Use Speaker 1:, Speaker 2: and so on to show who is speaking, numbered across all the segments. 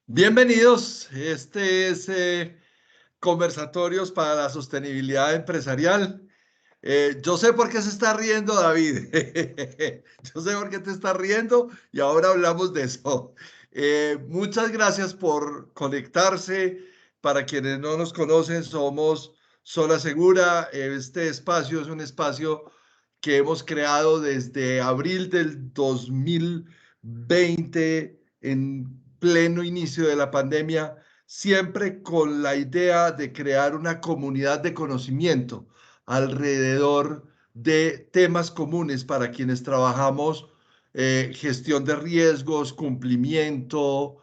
Speaker 1: Bienvenidos. Este es Conversatorios para la Sostenibilidad Empresarial. Yo sé por qué se está riendo, David. Yo sé por qué te estás riendo y ahora hablamos de eso. Muchas gracias por conectarse. Para quienes no nos conocen, somos Zona Segura. Este espacio es un espacio que hemos creado desde abril del 2020, en pleno inicio de la pandemia, siempre con la idea de crear una comunidad de conocimiento alrededor de temas comunes para quienes trabajamos, gestión de riesgos, cumplimiento,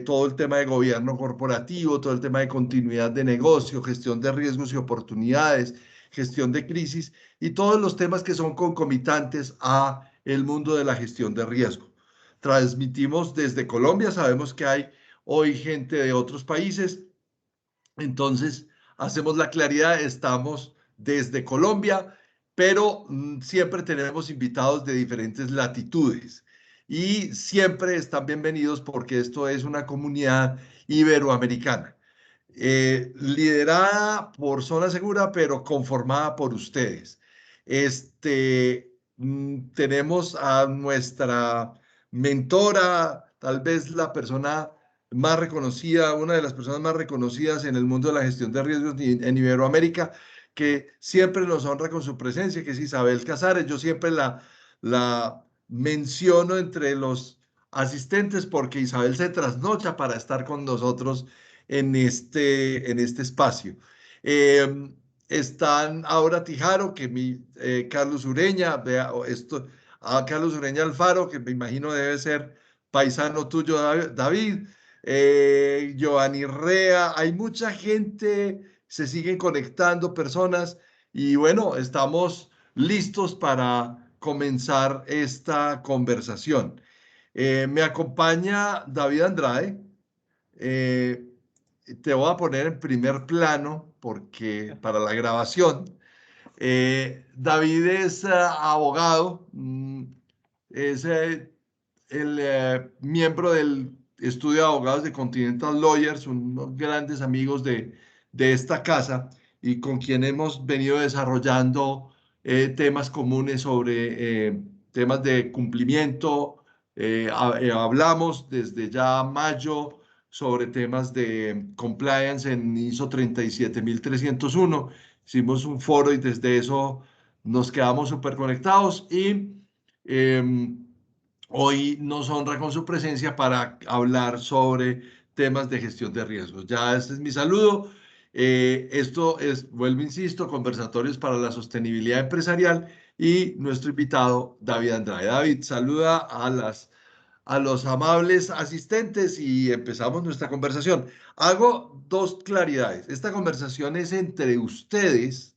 Speaker 1: todo el tema de gobierno corporativo, todo el tema de continuidad de negocio, gestión de riesgos y oportunidades, gestión de crisis y todos los temas que son concomitantes a el mundo de la gestión de riesgo. Transmitimos desde Colombia, sabemos que hay hoy gente de otros países, entonces hacemos la claridad, estamos desde Colombia, pero siempre tenemos invitados de diferentes latitudes y siempre están bienvenidos porque esto es una comunidad iberoamericana, liderada por Zona Segura, pero conformada por ustedes. Tenemos a nuestra mentora, tal vez la persona más reconocida, una de las personas más reconocidas en el mundo de la gestión de riesgos en Iberoamérica, que siempre nos honra con su presencia, que es Isabel Casares. Yo siempre la menciono entre los asistentes porque Isabel se trasnocha para estar con nosotros en este espacio. Eh, Están ahora Tijaro, Carlos Ureña, vea esto, a Carlos Ureña Alfaro, que me imagino debe ser paisano tuyo, David, Giovanni Rea, hay mucha gente, se siguen conectando personas y bueno, estamos listos para comenzar esta conversación. Me acompaña David Andrade. Eh, Te voy a poner en primer plano porque para la grabación. David es abogado, es el miembro del estudio de abogados de Continental Lawyers, unos grandes amigos de esta casa y con quien hemos venido desarrollando temas comunes sobre temas de cumplimiento. Hablamos desde ya mayo sobre temas de compliance en ISO 37301. Hicimos un foro y desde eso nos quedamos súper conectados y eh, hoy nos honra con su presencia para hablar sobre temas de gestión de riesgos. Ya este es mi saludo. Esto es, vuelvo, insisto, conversatorios para la sostenibilidad empresarial y nuestro invitado David Andrade. David, saluda a los amables asistentes y empezamos nuestra conversación. Hago dos claridades. Esta conversación es entre ustedes,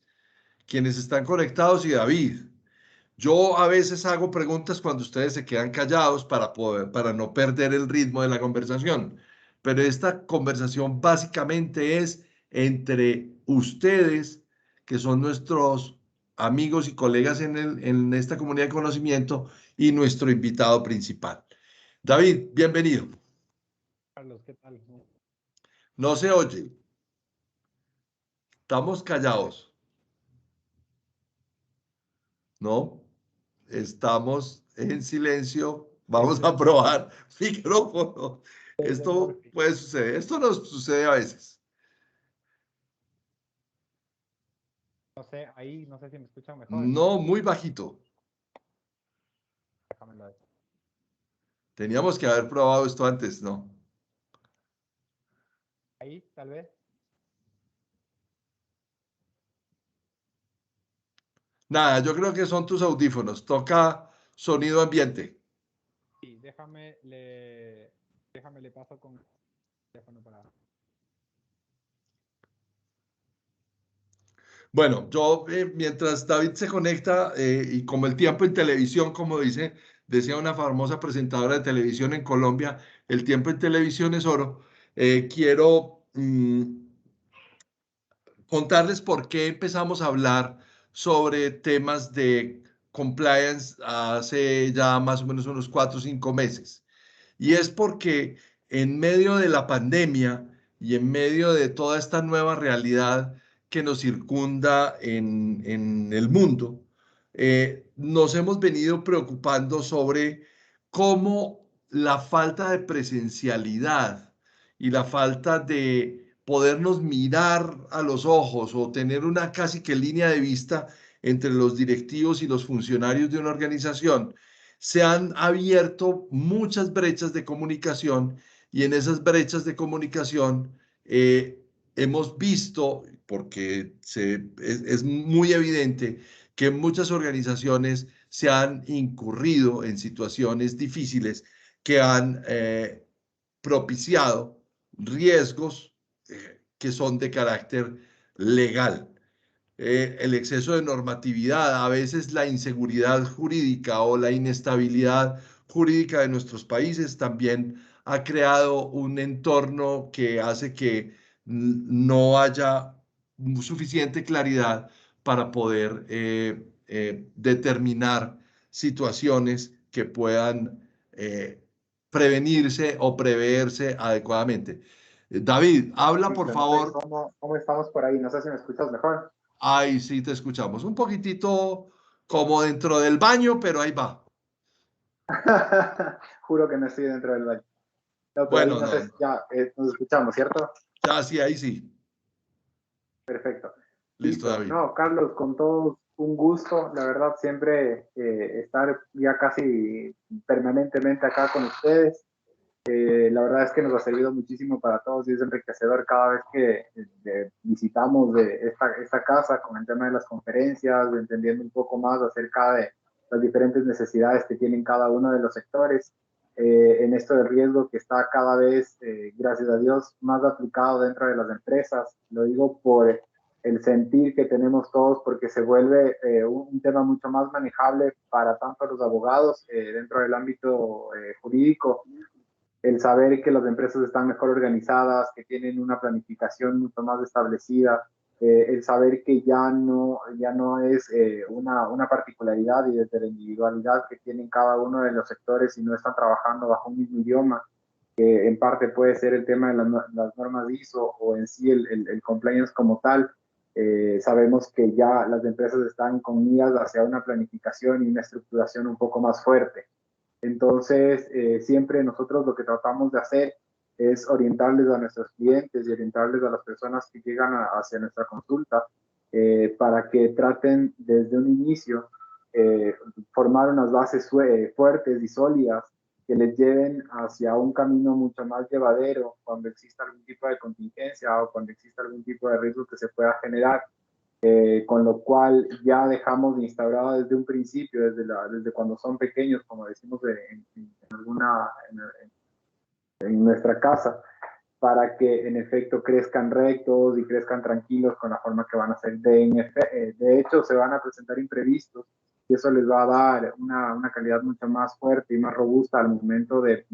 Speaker 1: quienes están conectados, y David. Yo a veces hago preguntas cuando ustedes se quedan callados para no perder el ritmo de la conversación. Pero esta conversación básicamente es entre ustedes, que son nuestros amigos y colegas en esta comunidad de conocimiento, y nuestro invitado principal. David, bienvenido.
Speaker 2: Carlos, ¿qué tal?
Speaker 1: No se oye. Estamos callados, ¿no? Estamos en silencio. Vamos a probar micrófono.
Speaker 2: Desde
Speaker 1: Esto
Speaker 2: Morphy.
Speaker 1: puede suceder. Esto nos sucede a veces.
Speaker 2: No sé, ahí no sé si me escuchan mejor.
Speaker 1: No, muy bajito.
Speaker 2: Déjamelo ahí.
Speaker 1: Teníamos que haber probado esto antes, ¿no?
Speaker 2: Ahí, tal vez.
Speaker 1: Nada, yo creo que son tus audífonos. Toca sonido ambiente.
Speaker 2: Sí, déjame le paso con el teléfono para.
Speaker 1: Bueno, yo mientras David se conecta y como el tiempo en televisión, como decía una famosa presentadora de televisión en Colombia, el tiempo en televisión es oro. Quiero contarles por qué empezamos a hablar sobre temas de compliance hace ya más o menos unos 4 o 5 meses. Y es porque en medio de la pandemia y en medio de toda esta nueva realidad que nos circunda en el mundo, nos hemos venido preocupando sobre cómo la falta de presencialidad y la falta de podernos mirar a los ojos o tener una casi que línea de vista entre los directivos y los funcionarios de una organización, se han abierto muchas brechas de comunicación y en esas brechas de comunicación hemos visto, porque es muy evidente, que muchas organizaciones se han incurrido en situaciones difíciles que han propiciado riesgos que son de carácter legal. El exceso de normatividad, a veces la inseguridad jurídica o la inestabilidad jurídica de nuestros países también ha creado un entorno que hace que no haya suficiente claridad para poder determinar situaciones que puedan prevenirse o preverse adecuadamente. David, habla por
Speaker 2: Listo, no sé
Speaker 1: favor.
Speaker 2: cómo estamos por ahí. No sé si me escuchas mejor.
Speaker 1: Ahí sí te escuchamos. Un poquitito como dentro del baño, pero ahí va.
Speaker 2: Juro que no estoy dentro del baño. No, pero ahí
Speaker 1: Bueno,
Speaker 2: no sé,
Speaker 1: no,
Speaker 2: ya nos escuchamos, ¿cierto?
Speaker 1: ya sí, ahí sí.
Speaker 2: Perfecto.
Speaker 1: Listo,
Speaker 2: Listo.
Speaker 1: David.
Speaker 2: No, Carlos, con todo un gusto, la verdad, siempre estar ya casi permanentemente acá con ustedes. La verdad es que nos ha servido muchísimo para todos y es enriquecedor cada vez que visitamos esta casa con el tema de las conferencias, entendiendo un poco más acerca de las diferentes necesidades que tienen cada uno de los sectores. En esto del riesgo que está cada vez, gracias a Dios, más aplicado dentro de las empresas. Lo digo por el sentir que tenemos todos, porque se vuelve un tema mucho más manejable para tanto los abogados dentro del ámbito jurídico, el saber que las empresas están mejor organizadas, que tienen una planificación mucho más establecida, el saber que ya no es una particularidad y desde la individualidad que tienen cada uno de los sectores y no están trabajando bajo un mismo idioma, que en parte puede ser el tema de las normas ISO o en sí el compliance como tal. Sabemos que ya las empresas están con miras hacia una planificación y una estructuración un poco más fuerte. Entonces, siempre nosotros lo que tratamos de hacer es orientarles a nuestros clientes y orientarles a las personas que llegan hacia nuestra consulta para que traten desde un inicio eh, formar unas bases fuertes y sólidas que les lleven hacia un camino mucho más llevadero cuando exista algún tipo de contingencia o cuando exista algún tipo de riesgo que se pueda generar, con lo cual ya dejamos instaurado desde un principio, desde cuando son pequeños, como decimos en nuestra casa, para que en efecto crezcan rectos y crezcan tranquilos con la forma que van a ser. De hecho, se van a presentar imprevistos y eso les va a dar una calidad mucho más fuerte y más robusta al momento de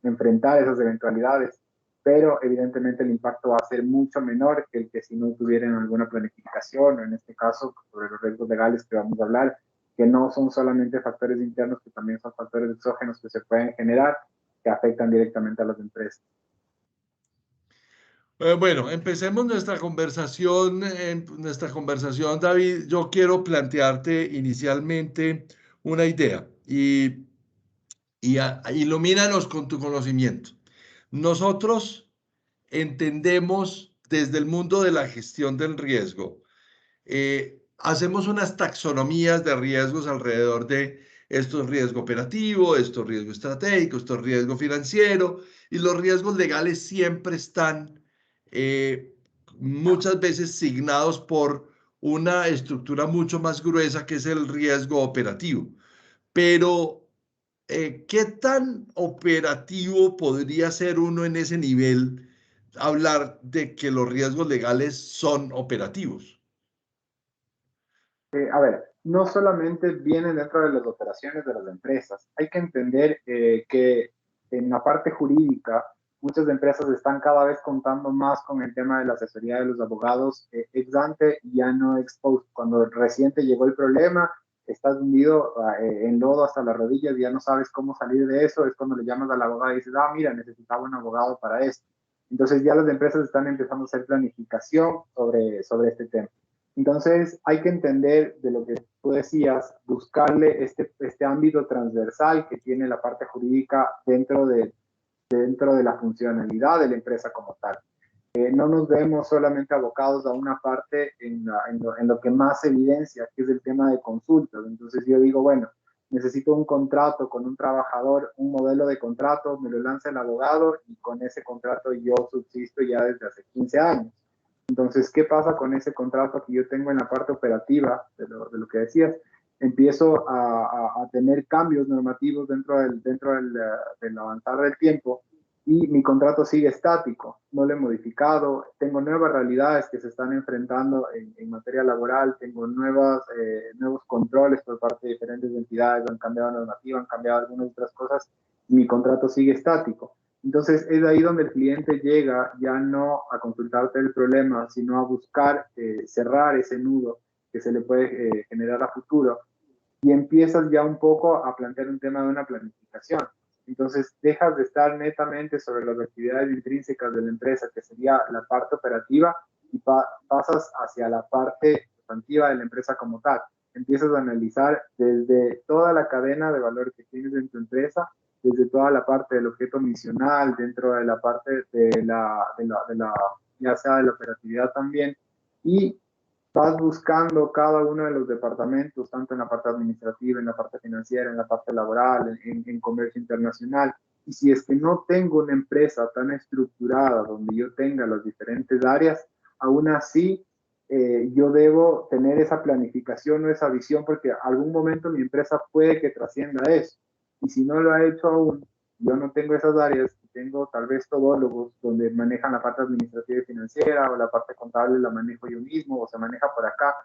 Speaker 2: enfrentar esas eventualidades, pero evidentemente el impacto va a ser mucho menor que el que si no tuvieran alguna planificación, o en este caso sobre los riesgos legales que vamos a hablar, que no son solamente factores internos, que también son factores exógenos que se pueden generar, que afectan directamente a las empresas.
Speaker 1: Bueno, empecemos nuestra conversación, David. Yo quiero plantearte inicialmente una idea y ilumínanos con tu conocimiento. Nosotros entendemos desde el mundo de la gestión del riesgo, hacemos unas taxonomías de riesgos alrededor de esto es riesgo operativo, esto es riesgo estratégico, esto es riesgo financiero, y los riesgos legales siempre están muchas veces signados por una estructura mucho más gruesa que es el riesgo operativo. Pero, ¿qué tan operativo podría ser uno en ese nivel hablar de que los riesgos legales son operativos?
Speaker 2: A ver, no solamente vienen dentro de las operaciones de las empresas, hay que entender que en la parte jurídica muchas empresas están cada vez contando más con el tema de la asesoría de los abogados ex ante y ya no ex post. Cuando reciente llegó el problema, estás hundido en lodo hasta las rodillas y ya no sabes cómo salir de eso, es cuando le llamas al abogado y dices, ah, mira, necesitaba un abogado para esto. Entonces ya las empresas están empezando a hacer planificación sobre este tema. Entonces hay que entender de lo que tú decías, buscarle este ámbito transversal que tiene la parte jurídica dentro de la funcionalidad de la empresa como tal. No nos vemos solamente abocados a una parte en lo que más evidencia, que es el tema de consultas. Entonces yo digo, bueno, necesito un contrato con un trabajador, un modelo de contrato, me lo lanza el abogado y con ese contrato yo subsisto ya desde hace 15 años. Entonces, ¿qué pasa con ese contrato que yo tengo en la parte operativa de lo que decías? Empiezo a tener cambios normativos del avanzar del tiempo y mi contrato sigue estático, no lo he modificado, tengo nuevas realidades que se están enfrentando en materia laboral, tengo nuevos controles por parte de diferentes entidades, han cambiado la normativa, han cambiado algunas otras cosas, y mi contrato sigue estático. Entonces es ahí donde el cliente llega ya no a consultarte el problema, sino a buscar cerrar ese nudo que se le puede generar a futuro y empiezas ya un poco a plantear un tema de una planificación. Entonces dejas de estar netamente sobre las actividades intrínsecas de la empresa, que sería la parte operativa, y pasas hacia la parte sustantiva de la empresa como tal. Empiezas a analizar desde toda la cadena de valor que tienes en tu empresa, desde toda la parte del objeto misional, dentro de la parte ya sea de la operatividad también, y vas buscando cada uno de los departamentos, tanto en la parte administrativa, en la parte financiera, en la parte laboral, en comercio internacional. Y si es que no tengo una empresa tan estructurada donde yo tenga las diferentes áreas, aún así yo debo tener esa planificación o esa visión porque algún momento mi empresa puede que trascienda eso. Y si no lo ha hecho aún, yo no tengo esas áreas, tengo tal vez todólogos donde manejan la parte administrativa y financiera o la parte contable la manejo yo mismo o se maneja por acá.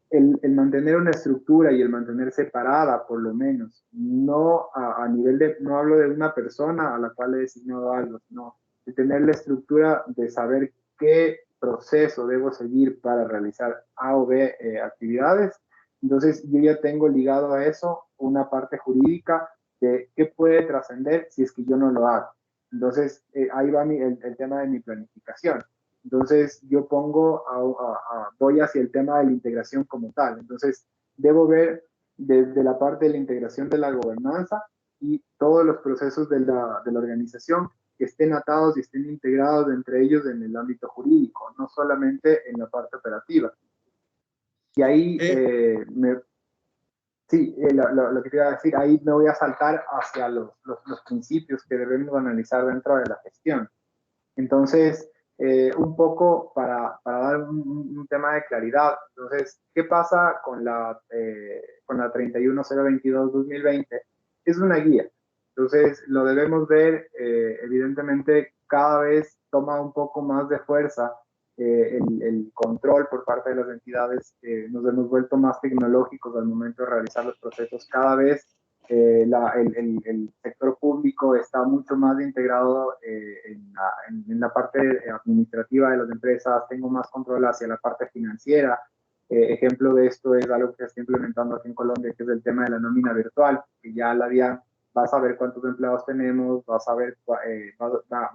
Speaker 2: El mantener una estructura y el mantener separada, por lo menos, no a nivel de, no hablo de una persona a la cual he designado algo, sino de tener la estructura de saber qué proceso debo seguir para realizar A o B actividades. Entonces, yo ya tengo ligado a eso una parte jurídica de qué puede trascender si es que yo no lo hago. Entonces, ahí va el tema de mi planificación. Entonces, yo voy hacia el tema de la integración como tal. Entonces, debo ver desde la parte de la integración de la gobernanza y todos los procesos de la organización que estén atados y estén integrados entre ellos en el ámbito jurídico, no solamente en la parte operativa. Y ahí sí, lo que te iba a decir, ahí me voy a saltar hacia los principios que debemos analizar dentro de la gestión. Entonces, un poco para dar un tema de claridad. Entonces, ¿qué pasa con la 31022-2020? Es una guía. Entonces, lo debemos ver, evidentemente, cada vez toma un poco más de fuerza el control por parte de las entidades. Nos hemos vuelto más tecnológicos al momento de realizar los procesos. Cada vez el sector público está mucho más integrado en la parte administrativa de las empresas, tengo más control hacia la parte financiera. Ejemplo de esto es algo que se está implementando aquí en Colombia, que es el tema de la nómina virtual, que ya la DIAN vas a ver cuántos empleados tenemos, vas a ver,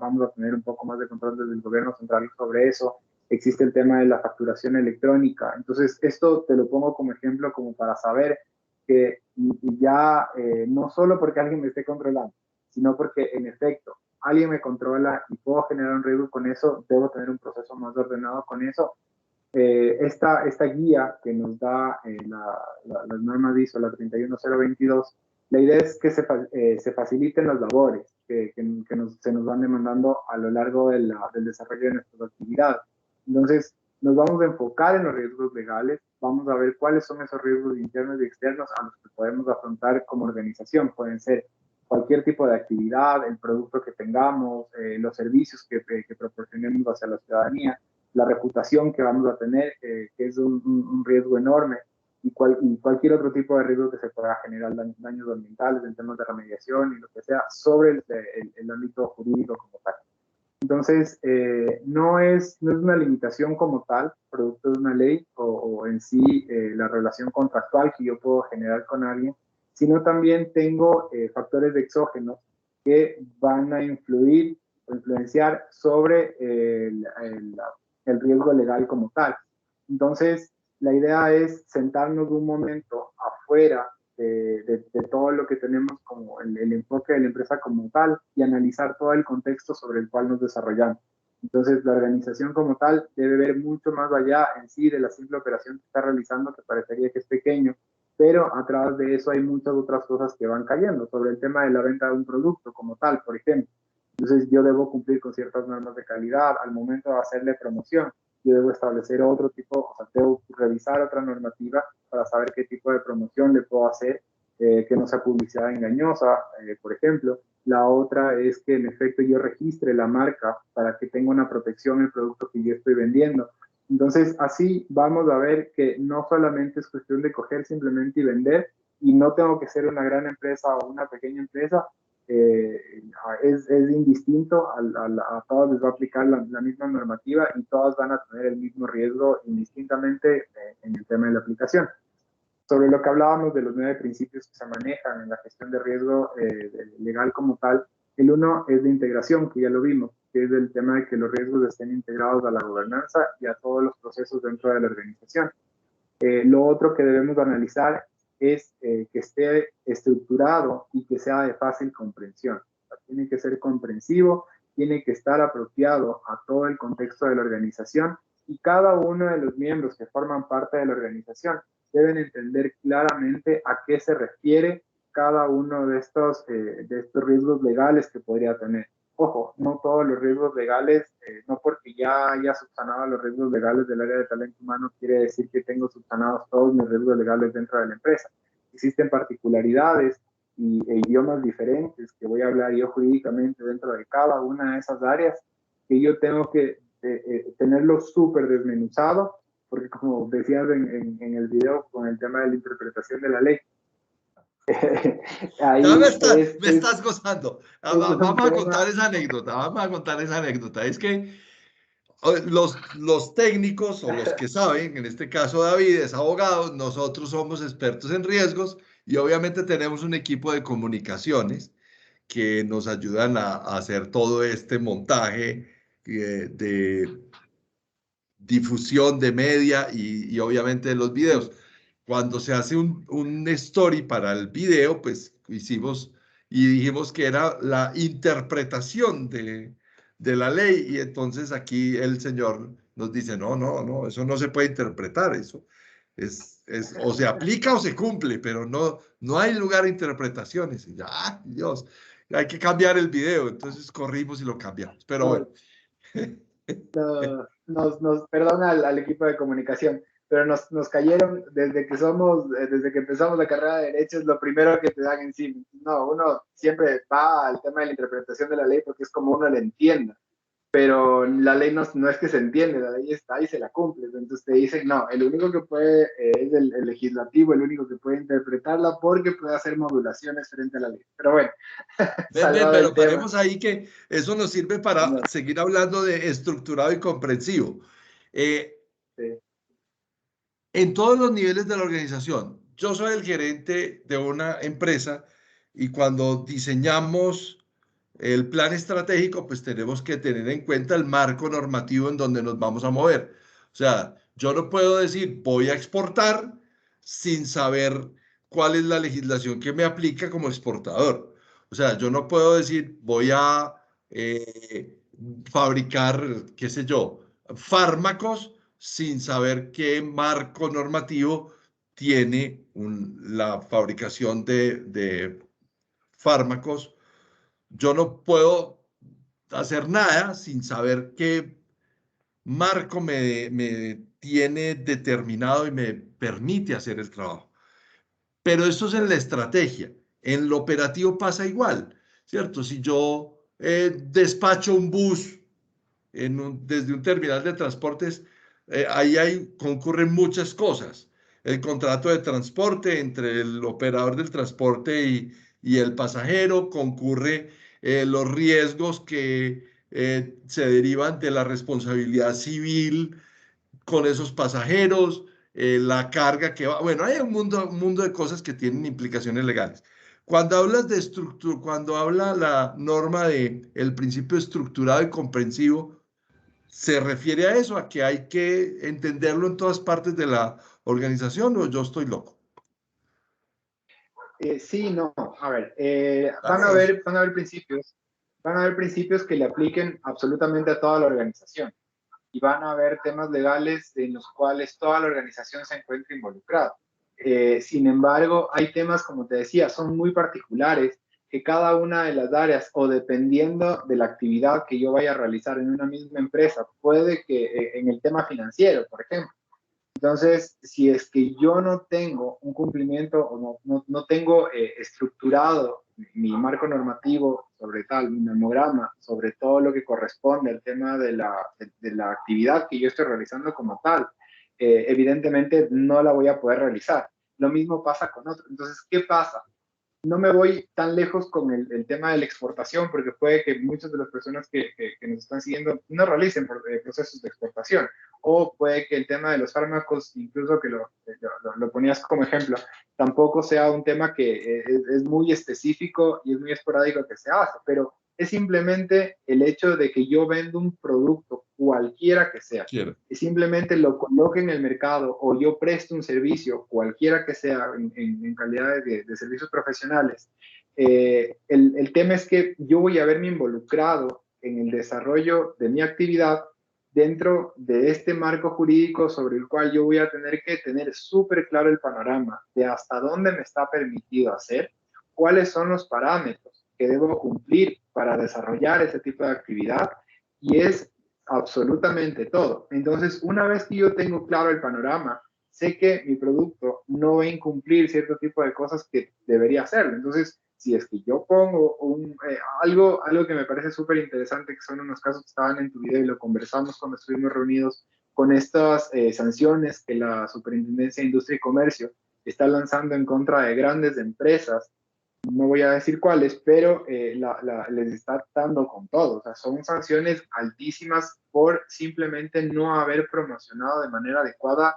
Speaker 2: vamos a tener un poco más de control desde el gobierno central sobre eso. Existe el tema de la facturación electrónica. Entonces, esto te lo pongo como ejemplo, como para saber que ya no solo porque alguien me esté controlando, sino porque en efecto alguien me controla y puedo generar un riesgo con eso, debo tener un proceso más ordenado con eso. Esta guía que nos da las normas ISO, la 31022, la idea es que se faciliten las labores se nos van demandando a lo largo del desarrollo de nuestras actividades. Entonces, nos vamos a enfocar en los riesgos legales, vamos a ver cuáles son esos riesgos internos y externos a los que podemos afrontar como organización. Pueden ser cualquier tipo de actividad, el producto que tengamos, los servicios que proporcionemos hacia la ciudadanía, la reputación que vamos a tener, que es un riesgo enorme, y cualquier otro tipo de riesgo que se pueda generar, daños ambientales en temas de remediación y lo que sea, sobre el ámbito jurídico como tal. Entonces, no es una limitación como tal, producto de una ley o en sí la relación contractual que yo puedo generar con alguien, sino también tengo factores exógenos que van a influir o influenciar sobre el riesgo legal como tal. Entonces, la idea es sentarnos un momento afuera de todo lo que tenemos como el enfoque de la empresa como tal y analizar todo el contexto sobre el cual nos desarrollamos. Entonces, la organización como tal debe ver mucho más allá en sí de la simple operación que está realizando, que parecería que es pequeño, pero a través de eso hay muchas otras cosas que van cayendo, sobre el tema de la venta de un producto como tal, por ejemplo. Entonces, yo debo cumplir con ciertas normas de calidad al momento de hacerle promoción. Yo debo establecer otro tipo, o sea, debo revisar otra normativa para saber qué tipo de promoción le puedo hacer, que no sea publicidad engañosa, por ejemplo. La otra es que en efecto yo registre la marca para que tenga una protección el producto que yo estoy vendiendo. Entonces, así vamos a ver que no solamente es cuestión de coger simplemente y vender, y no tengo que ser una gran empresa o una pequeña empresa, es indistinto, a todos les va a aplicar la misma normativa y todas van a tener el mismo riesgo indistintamente en el tema de la aplicación. Sobre lo que hablábamos de los 9 principios que se manejan en la gestión de riesgo legal como tal, el uno es de integración, que ya lo vimos, que es el tema de que los riesgos estén integrados a la gobernanza y a todos los procesos dentro de la organización. Lo otro que debemos analizar es que esté estructurado y que sea de fácil comprensión. O sea, tiene que ser comprensivo, tiene que estar apropiado a todo el contexto de la organización y cada uno de los miembros que forman parte de la organización deben entender claramente a qué se refiere cada uno de estos riesgos legales que podría tener. Ojo, no todos los riesgos legales, no porque ya haya subsanado los riesgos legales del área de talento humano, quiere decir que tengo subsanados todos mis riesgos legales dentro de la empresa. Existen particularidades e idiomas diferentes que voy a hablar yo jurídicamente dentro de cada una de esas áreas que yo tengo que tenerlo súper desmenuzado, porque como decías en el video con el tema de la interpretación de la ley,
Speaker 1: Ya
Speaker 2: ahí
Speaker 1: me estás gozando.
Speaker 2: es un
Speaker 1: Vamos a
Speaker 2: tema.
Speaker 1: contar esa anécdota, vamos a contar esa anécdota. Es que los técnicos o los que saben, en este caso David es abogado, nosotros somos expertos en riesgos y obviamente tenemos un equipo de comunicaciones que nos ayudan a hacer todo este montaje de difusión de media y obviamente de los videos. Cuando se hace un story para el video, pues hicimos y dijimos que era la interpretación de la ley y entonces aquí el señor nos dice, no, no, no, eso no se puede interpretar, eso o se aplica o se cumple, pero no, no hay lugar a interpretaciones. Y ya, ¡ay, Dios! Hay que cambiar el video, entonces corrimos y lo cambiamos, pero bueno.
Speaker 2: Perdona al equipo de comunicación, pero nos cayeron desde que empezamos la carrera de Derecho, es lo primero que te dan encima. No, uno siempre va al tema de la interpretación de la ley porque es como uno la entienda, pero la ley no es que se entiende, la ley está y se la cumple. Entonces te dicen, no, el único que puede es el legislativo, el único que puede interpretarla porque puede hacer modulaciones frente a la ley. Pero bueno,
Speaker 1: Ven, ven,
Speaker 2: salvado el
Speaker 1: pero
Speaker 2: tema.
Speaker 1: paremos ahí que eso nos sirve para
Speaker 2: No,
Speaker 1: seguir hablando de estructurado y comprensivo. Eh,
Speaker 2: sí,
Speaker 1: en todos los niveles de la organización, yo soy el gerente de una empresa y cuando diseñamos el plan estratégico, pues tenemos que tener en cuenta el marco normativo en donde nos vamos a mover. O sea, yo no puedo decir voy a exportar sin saber cuál es la legislación que me aplica como exportador. O sea, yo no puedo decir voy a eh, fabricar, qué sé yo, fármacos sin saber qué marco normativo tiene la fabricación de fármacos. Yo no puedo hacer nada sin saber qué marco me tiene determinado y me permite hacer el trabajo. Pero esto es en la estrategia. En lo operativo pasa igual, ¿cierto? Si yo despacho un bus desde un terminal de transportes, concurren muchas cosas. El contrato de transporte entre el operador del transporte y el pasajero, concurre los riesgos que se derivan de la responsabilidad civil con esos pasajeros, la carga que va. Bueno, hay un mundo de cosas que tienen implicaciones legales. Cuando hablas de estructura, cuando habla la norma de el principio estructurado y comprensivo, ¿se refiere a eso, a que hay que entenderlo en todas partes de la organización o yo estoy loco?
Speaker 2: Sí, no, a ver,
Speaker 1: Dame eso.
Speaker 2: van a haber principios que le apliquen absolutamente a toda la organización y van a haber temas legales en los cuales toda la organización se encuentra involucrada. Sin embargo, hay temas, como te decía, son muy particulares que cada una de las áreas o dependiendo de la actividad que yo vaya a realizar en una misma empresa, puede que en el tema financiero, por ejemplo, entonces, si es que yo no tengo un cumplimiento o no tengo estructurado mi marco normativo sobre tal, mi memograma, sobre todo lo que corresponde al tema de la actividad que yo estoy realizando como tal, evidentemente no la voy a poder realizar. Lo mismo pasa con otros. Entonces, ¿qué pasa? No me voy tan lejos con el tema de la exportación, porque puede que muchas de las personas que nos están siguiendo no realicen procesos de exportación, o puede que el tema de los fármacos, incluso que lo ponías como ejemplo, tampoco sea un tema que es muy específico y es muy esporádico que se hace, pero es simplemente el hecho de que yo vendo un producto, cualquiera que sea,
Speaker 1: Quiero.
Speaker 2: y simplemente lo coloque en el mercado o yo presto un servicio, cualquiera que sea, en calidad de servicios profesionales. El tema es que yo voy a verme involucrado en el desarrollo de mi actividad dentro de este marco jurídico sobre el cual yo voy a tener que tener súper claro el panorama de hasta dónde me está permitido hacer, cuáles son los parámetros que debo cumplir para desarrollar ese tipo de actividad y es absolutamente todo. Entonces, una vez que yo tengo claro el panorama, sé que mi producto no va a incumplir cierto tipo de cosas que debería hacerlo. Entonces, si es que yo pongo algo que me parece súper interesante, que son unos casos que estaban en tu video y lo conversamos cuando estuvimos reunidos con estas sanciones que la Superintendencia de Industria y Comercio está lanzando en contra de grandes empresas, no voy a decir cuáles, pero les está dando con todo. O sea, son sanciones altísimas por simplemente no haber promocionado de manera adecuada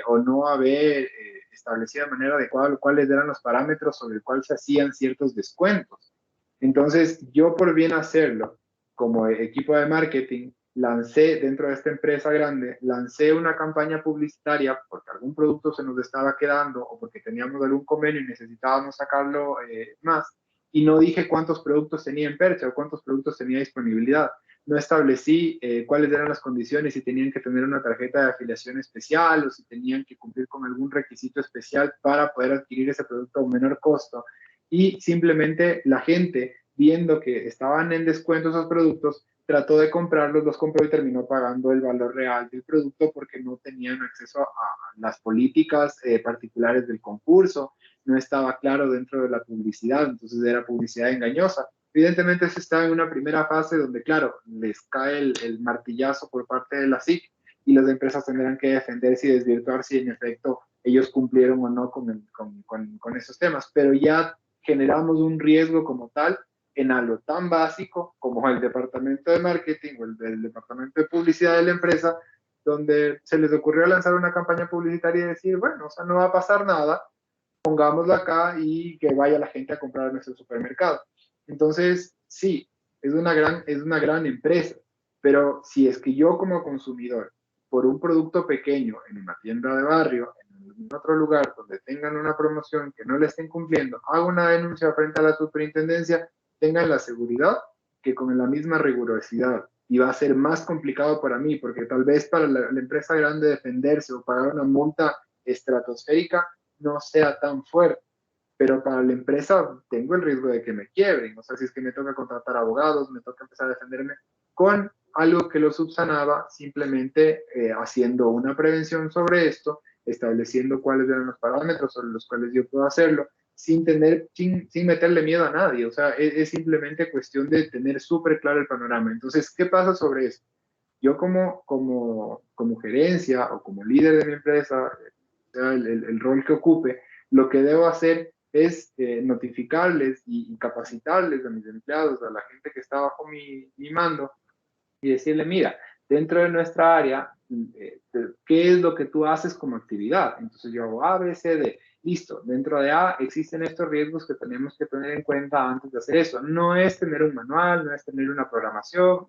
Speaker 2: o no haber establecido de manera adecuada cuáles eran los parámetros sobre el cual se hacían ciertos descuentos. Entonces, yo por bien hacerlo, como equipo de marketing, lancé dentro de esta empresa grande, lancé una campaña publicitaria porque algún producto se nos estaba quedando o porque teníamos algún convenio y necesitábamos sacarlo más. Y no dije cuántos productos tenía en percha o cuántos productos tenía disponibilidad. No establecí cuáles eran las condiciones, si tenían que tener una tarjeta de afiliación especial o si tenían que cumplir con algún requisito especial para poder adquirir ese producto a un menor costo. Y simplemente la gente, viendo que estaban en descuento esos productos, trató de comprarlos, los compró y terminó pagando el valor real del producto porque no tenían acceso a las políticas particulares del concurso, no estaba claro dentro de la publicidad, entonces era publicidad engañosa. Evidentemente eso está en una primera fase donde, claro, les cae el martillazo por parte de la SIC y las empresas tendrán que defenderse y desvirtuar si en efecto ellos cumplieron o no con esos temas, pero ya generamos un riesgo como tal en algo tan básico como el departamento de marketing o el departamento de publicidad de la empresa, donde se les ocurrió lanzar una campaña publicitaria y decir, bueno, o sea, no va a pasar nada, pongámoslo acá y que vaya la gente a comprar en nuestro supermercado. Entonces, sí, es una gran empresa, pero si es que yo como consumidor, por un producto pequeño en una tienda de barrio, en otro lugar donde tengan una promoción que no le estén cumpliendo, hago una denuncia frente a la superintendencia, tengan la seguridad que con la misma rigurosidad y va a ser más complicado para mí, porque tal vez para la empresa grande defenderse o pagar una multa estratosférica no sea tan fuerte, pero para la empresa tengo el riesgo de que me quiebren, o sea, si es que me toca contratar abogados, me toca empezar a defenderme con algo que lo subsanaba simplemente haciendo una prevención sobre esto, estableciendo cuáles eran los parámetros sobre los cuales yo puedo hacerlo, sin meterle miedo a nadie, o sea, es simplemente cuestión de tener súper claro el panorama. Entonces, ¿qué pasa sobre eso? Yo como gerencia o como líder de mi empresa, sea el rol que ocupe, lo que debo hacer es notificarles y capacitarles a mis empleados, a la gente que está bajo mi mando, y decirle, mira, dentro de nuestra área, ¿qué es lo que tú haces como actividad? Entonces yo hago A, B, C, D. Listo, dentro de A existen estos riesgos que tenemos que tener en cuenta antes de hacer eso. No es tener un manual, no es tener una programación,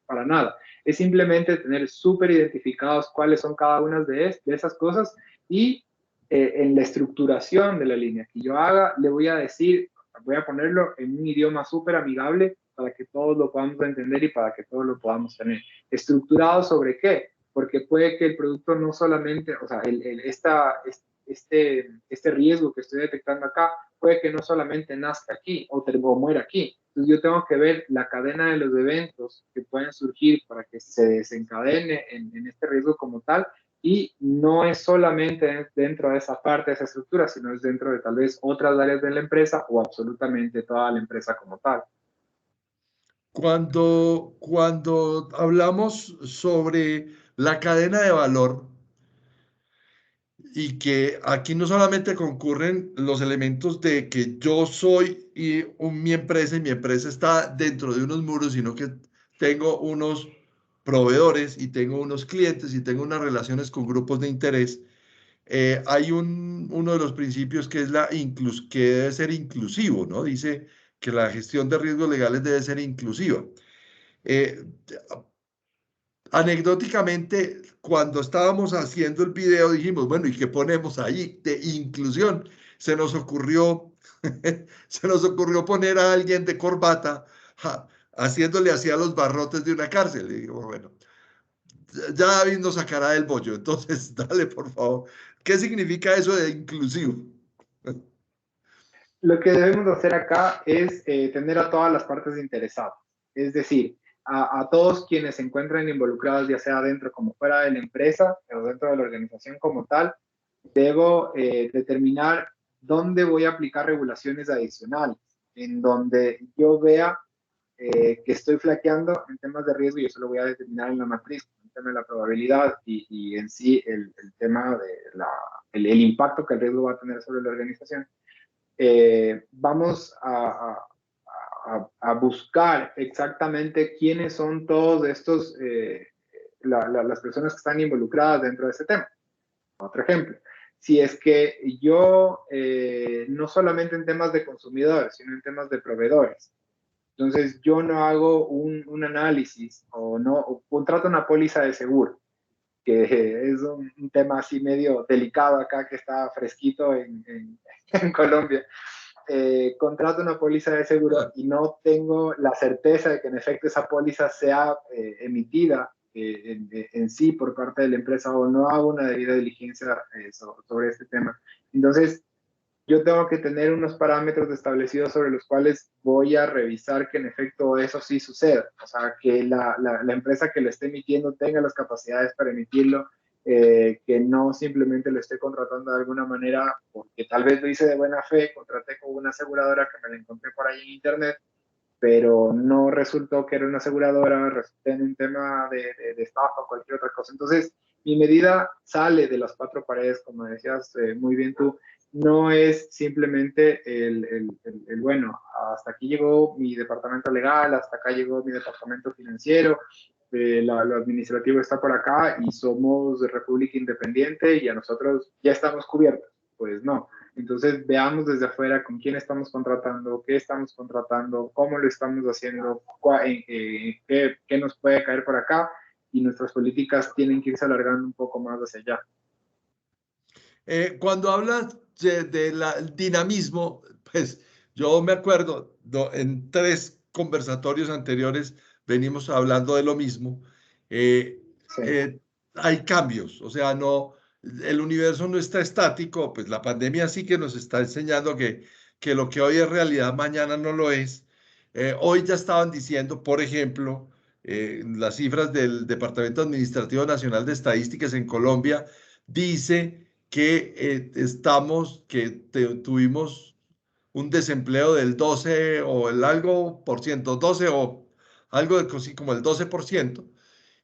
Speaker 2: para nada. Es simplemente tener súper identificados cuáles son cada una de esas cosas y en la estructuración de la línea que yo haga, le voy a decir, voy a ponerlo en un idioma súper amigable para que todos lo podamos entender y para que todos lo podamos tener. ¿Estructurado sobre qué? Porque puede que el producto no solamente, o sea, este riesgo que estoy detectando acá, puede que no solamente nazca aquí o muera aquí. Entonces yo tengo que ver la cadena de los eventos que pueden surgir para que se desencadene en este riesgo como tal, y no es solamente dentro de esa parte, de esa estructura, sino es dentro de tal vez otras áreas de la empresa o absolutamente toda la empresa como tal.
Speaker 1: Cuando hablamos sobre la cadena de valor, y que aquí no solamente concurren los elementos de que yo soy mi empresa y mi empresa está dentro de unos muros, sino que tengo unos proveedores y tengo unos clientes y tengo unas relaciones con grupos de interés. Hay uno de los principios que es que debe ser inclusivo, ¿no? Dice que la gestión de riesgos legales debe ser inclusiva. Eh, Anecdóticamente, cuando estábamos haciendo el video, dijimos, bueno, ¿y qué ponemos ahí de inclusión? Se nos ocurrió, se nos ocurrió poner a alguien de corbata haciéndole así a los barrotes de una cárcel. Y digo, bueno, ya David nos sacará del bollo, entonces dale, por favor. ¿Qué significa eso de inclusivo?
Speaker 2: Lo que debemos hacer acá es tener a todas las partes interesadas, es decir, a todos quienes se encuentran involucrados, ya sea dentro como fuera de la empresa o dentro de la organización como tal. Debo determinar dónde voy a aplicar regulaciones adicionales, en donde yo vea que estoy flaqueando en temas de riesgo, y eso lo voy a determinar en la matriz, en el tema de la probabilidad y en sí el tema de el impacto que el riesgo va a tener sobre la organización. Vamos a buscar exactamente quiénes son todos estos, las personas que están involucradas dentro de este tema. Otro ejemplo, si es que yo, no solamente en temas de consumidores, sino en temas de proveedores, entonces yo no hago un análisis o no o contrato una póliza de seguro, que es un tema así medio delicado acá que está fresquito en Colombia. Contrato una póliza de seguro y no tengo la certeza de que en efecto esa póliza sea emitida en sí por parte de la empresa, o no hago una debida diligencia sobre este tema. Entonces, yo tengo que tener unos parámetros establecidos sobre los cuales voy a revisar que en efecto eso sí suceda. O sea, que la empresa que lo esté emitiendo tenga las capacidades para emitirlo, que no simplemente lo esté contratando de alguna manera porque tal vez lo hice de buena fe, contraté con una aseguradora que me la encontré por ahí en internet, pero no resultó que era una aseguradora, resulté en un tema de estafa o cualquier otra cosa. Entonces, mi medida sale de las cuatro paredes, como decías muy bien tú. No es simplemente bueno, hasta aquí llegó mi departamento legal, hasta acá llegó mi departamento financiero, lo administrativo está por acá y somos de República Independiente y a nosotros ya estamos cubiertos. Pues no. Entonces veamos desde afuera con quién estamos contratando, qué estamos contratando, cómo lo estamos haciendo, qué nos puede caer por acá, y nuestras políticas tienen que irse alargando un poco más hacia allá.
Speaker 1: Cuando hablas del dinamismo, pues yo me acuerdo, en tres conversatorios anteriores venimos hablando de lo mismo. Eh,
Speaker 2: Sí.
Speaker 1: Hay cambios, o sea, no, el universo no está estático, pues la pandemia sí que nos está enseñando que lo que hoy es realidad, mañana no lo es. Hoy ya estaban diciendo, por ejemplo, las cifras del Departamento Administrativo Nacional de Estadísticas en Colombia, dice que tuvimos un desempleo del 12 o el algo por ciento, 12 o algo de así como el 12%,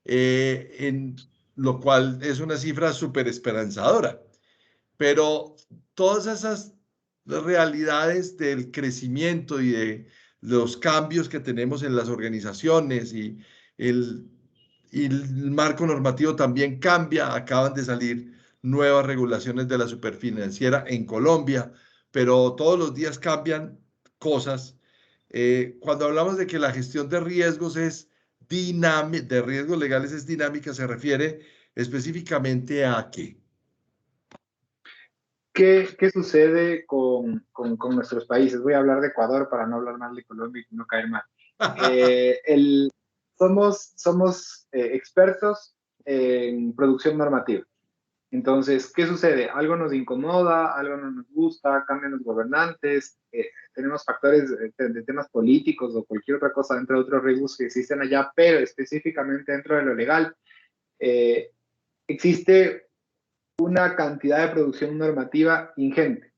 Speaker 1: en lo cual es una cifra súper esperanzadora. Pero todas esas las realidades del crecimiento y de los cambios que tenemos en las organizaciones el, y el marco normativo también cambia. Acaban de salir nuevas regulaciones de la superfinanciera en Colombia, pero todos los días cambian cosas. Cuando hablamos de que la gestión de riesgos es dinámica, de riesgos legales es dinámica, se refiere específicamente a qué.
Speaker 2: ¿Qué sucede con nuestros países? Voy a hablar de Ecuador para no hablar mal de Colombia y no caer mal. Eh, el, somos expertos en producción normativa. Entonces, ¿qué sucede? Algo nos incomoda, algo no nos gusta, cambian los gobernantes, tenemos factores de temas políticos o cualquier otra cosa dentro de otros riesgos que existen allá, pero específicamente dentro de lo legal, eh, existe una cantidad de producción normativa ingente.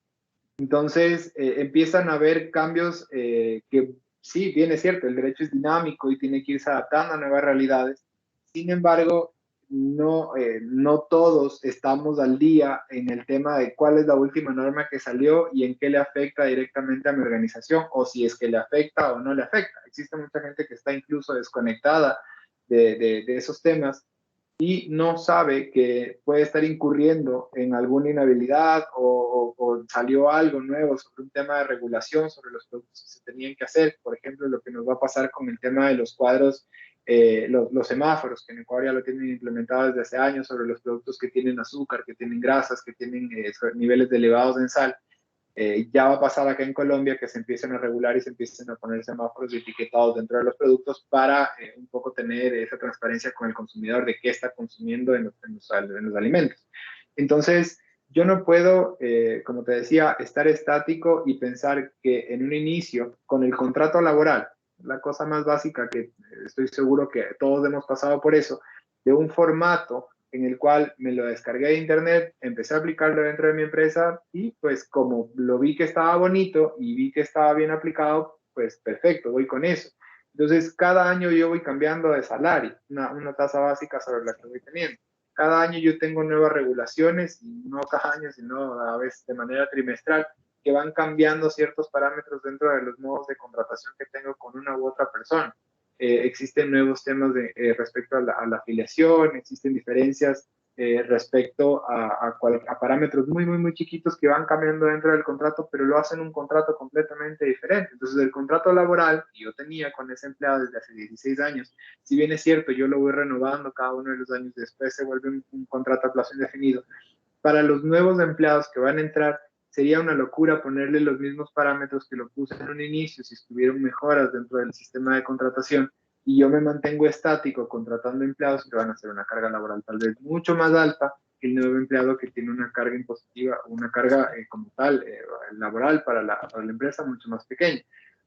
Speaker 2: Entonces, empiezan a haber cambios que, sí, bien es cierto, el derecho es dinámico y tiene que irse adaptando a nuevas realidades. Sin embargo, no todos estamos al día en el tema de cuál es la última norma que salió y en qué le afecta directamente a mi organización, o si es que le afecta o no le afecta. Existe mucha gente que está incluso desconectada de esos temas y no sabe que puede estar incurriendo en alguna inhabilidad o salió algo nuevo sobre un tema de regulación, sobre los productos que se tenían que hacer. Por ejemplo, lo que nos va a pasar con el tema de los cuadros, los semáforos, que en Ecuador ya lo tienen implementado desde hace años, sobre los productos que tienen azúcar, que tienen grasas, que tienen niveles elevados en sal. Ya va a pasar acá en Colombia que se empiecen a regular y se empiecen a poner semáforos etiquetados dentro de los productos para un poco tener esa transparencia con el consumidor de qué está consumiendo en los alimentos. Entonces, yo no puedo, como te decía, estar estático y pensar que en un inicio, con el contrato laboral, la cosa más básica que estoy seguro que todos hemos pasado por eso, de un formato en el cual me lo descargué de internet, empecé a aplicarlo dentro de mi empresa y pues como lo vi que estaba bonito y vi que estaba bien aplicado, pues perfecto, voy con eso. Entonces, cada año yo voy cambiando de salario, una tasa básica sobre la que voy teniendo. Cada año yo tengo nuevas regulaciones, y no cada año, sino a veces de manera trimestral, que van cambiando ciertos parámetros dentro de los modos de contratación que tengo con una u otra persona. Existen nuevos temas respecto a la afiliación, existen diferencias respecto a parámetros muy, muy, muy chiquitos que van cambiando dentro del contrato, pero lo hacen un contrato completamente diferente. Entonces, el contrato laboral que yo tenía con ese empleado desde hace 16 años, si bien es cierto, yo lo voy renovando cada uno de los años, después se vuelve un contrato a plazo indefinido. Para los nuevos empleados que van a entrar, sería una locura ponerle los mismos parámetros que lo puse en un inicio si estuvieron mejoras dentro del sistema de contratación y yo me mantengo estático contratando empleados que van a hacer una carga laboral tal vez mucho más alta que el nuevo empleado que tiene una carga impositiva, una carga como tal laboral para la empresa mucho más pequeña.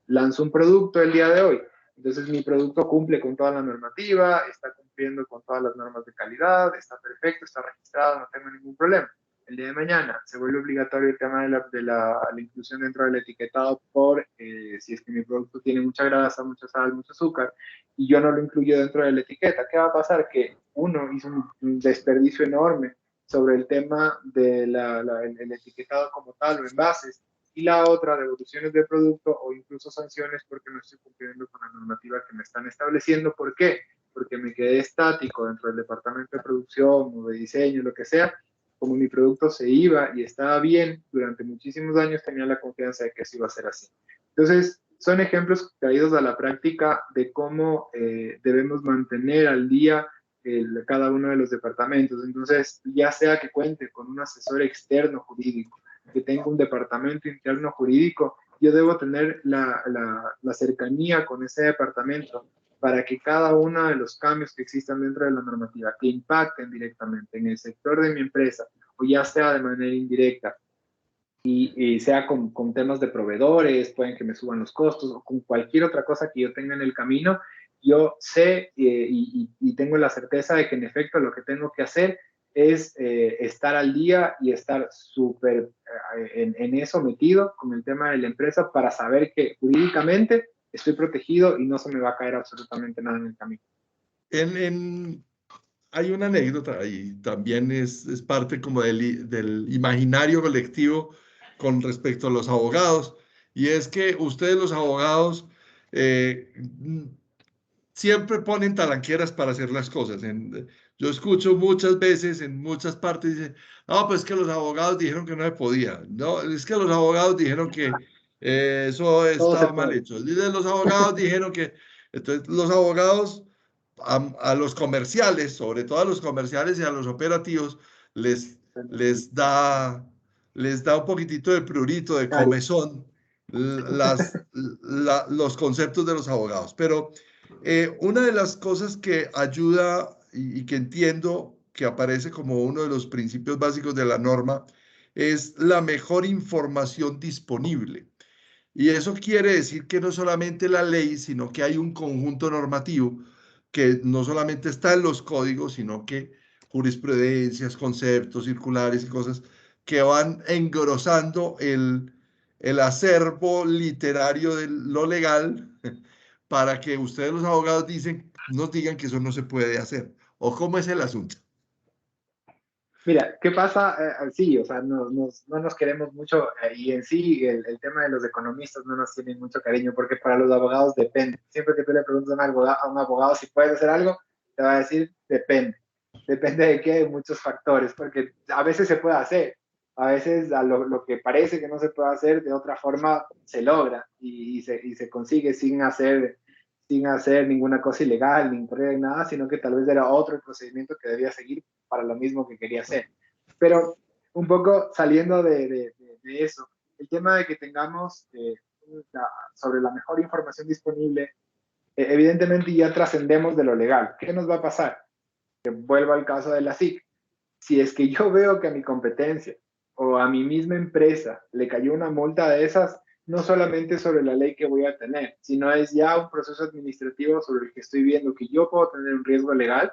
Speaker 2: Lanzo un producto el día de hoy, entonces mi producto cumple con toda la normativa, está cumpliendo con todas las normas de calidad, está perfecto, está registrado, no tengo ningún problema. El día de mañana se vuelve obligatorio el tema de la inclusión dentro del etiquetado por si es que mi producto tiene mucha grasa, mucha sal, mucho azúcar y yo no lo incluyo dentro de la etiqueta. ¿Qué va a pasar? Que uno hizo un desperdicio enorme sobre el tema del el etiquetado como tal o envases y la otra, devoluciones de producto o incluso sanciones porque no estoy cumpliendo con la normativa que me están estableciendo. ¿Por qué? Porque me quedé estático dentro del departamento de producción o de diseño, lo que sea. Como mi producto se iba y estaba bien durante muchísimos años, tenía la confianza de que eso iba a ser así. Entonces, son ejemplos traídos a la práctica de cómo debemos mantener al día cada uno de los departamentos. Entonces, ya sea que cuente con un asesor externo jurídico, que tenga un departamento interno jurídico, yo debo tener la cercanía con ese departamento para que cada uno de los cambios que existan dentro de la normativa, que impacten directamente en el sector de mi empresa, o ya sea de manera indirecta, y sea con temas de proveedores, pueden que me suban los costos, o con cualquier otra cosa que yo tenga en el camino, yo sé y tengo la certeza de que en efecto lo que tengo que hacer es estar al día y estar súper en eso metido con el tema de la empresa para saber que jurídicamente estoy protegido y no se me va a caer absolutamente nada en el camino.
Speaker 1: Hay una anécdota y también es parte como del imaginario colectivo con respecto a los abogados, y es que ustedes los abogados eh, siempre ponen talanqueras para hacer las cosas. Yo escucho muchas veces en muchas partes, dicen, no, pues que los abogados dijeron que no se podía. No, es que los abogados dijeron que eso
Speaker 2: Todo se
Speaker 1: estaba mal
Speaker 2: puede.
Speaker 1: hecho. Dicen, los abogados dijeron que... Entonces, los abogados a los comerciales, sobre todo a los comerciales y a los operativos, les, les da, les da un poquitito de prurito, de
Speaker 2: Cari.
Speaker 1: comezón, los conceptos de los abogados. Pero una de las cosas que ayuda y que entiendo que aparece como uno de los principios básicos de la norma es la mejor información disponible. Y eso quiere decir que no solamente la ley, sino que hay un conjunto normativo que no solamente está en los códigos, sino que jurisprudencias, conceptos, circulares y cosas que van engrosando el acervo literario de lo legal para que ustedes los abogados nos digan que eso no se puede hacer. ¿O cómo es el asunto?
Speaker 2: Mira, ¿qué pasa? Sí, o sea, no nos queremos mucho y en sí el tema de los economistas no nos tienen mucho cariño porque para los abogados depende. Siempre que tú le preguntas a un abogado si puedes hacer algo, te va a decir depende. Depende de qué, de muchos factores, porque a veces se puede hacer, a veces lo que parece que no se puede hacer de otra forma se logra y se consigue sin hacer ninguna cosa ilegal, ni incurrir nada, sino que tal vez era otro el procedimiento que debía seguir para lo mismo que quería hacer. Pero un poco saliendo de eso, el tema de que tengamos sobre la mejor información disponible, evidentemente ya trascendemos de lo legal. ¿Qué nos va a pasar? Que vuelvo al caso de la SIC. Si es que yo veo que a mi competencia o a mi misma empresa le cayó una multa de esas, no solamente sobre la ley que voy a tener, sino es ya un proceso administrativo sobre el que estoy viendo que yo puedo tener un riesgo legal.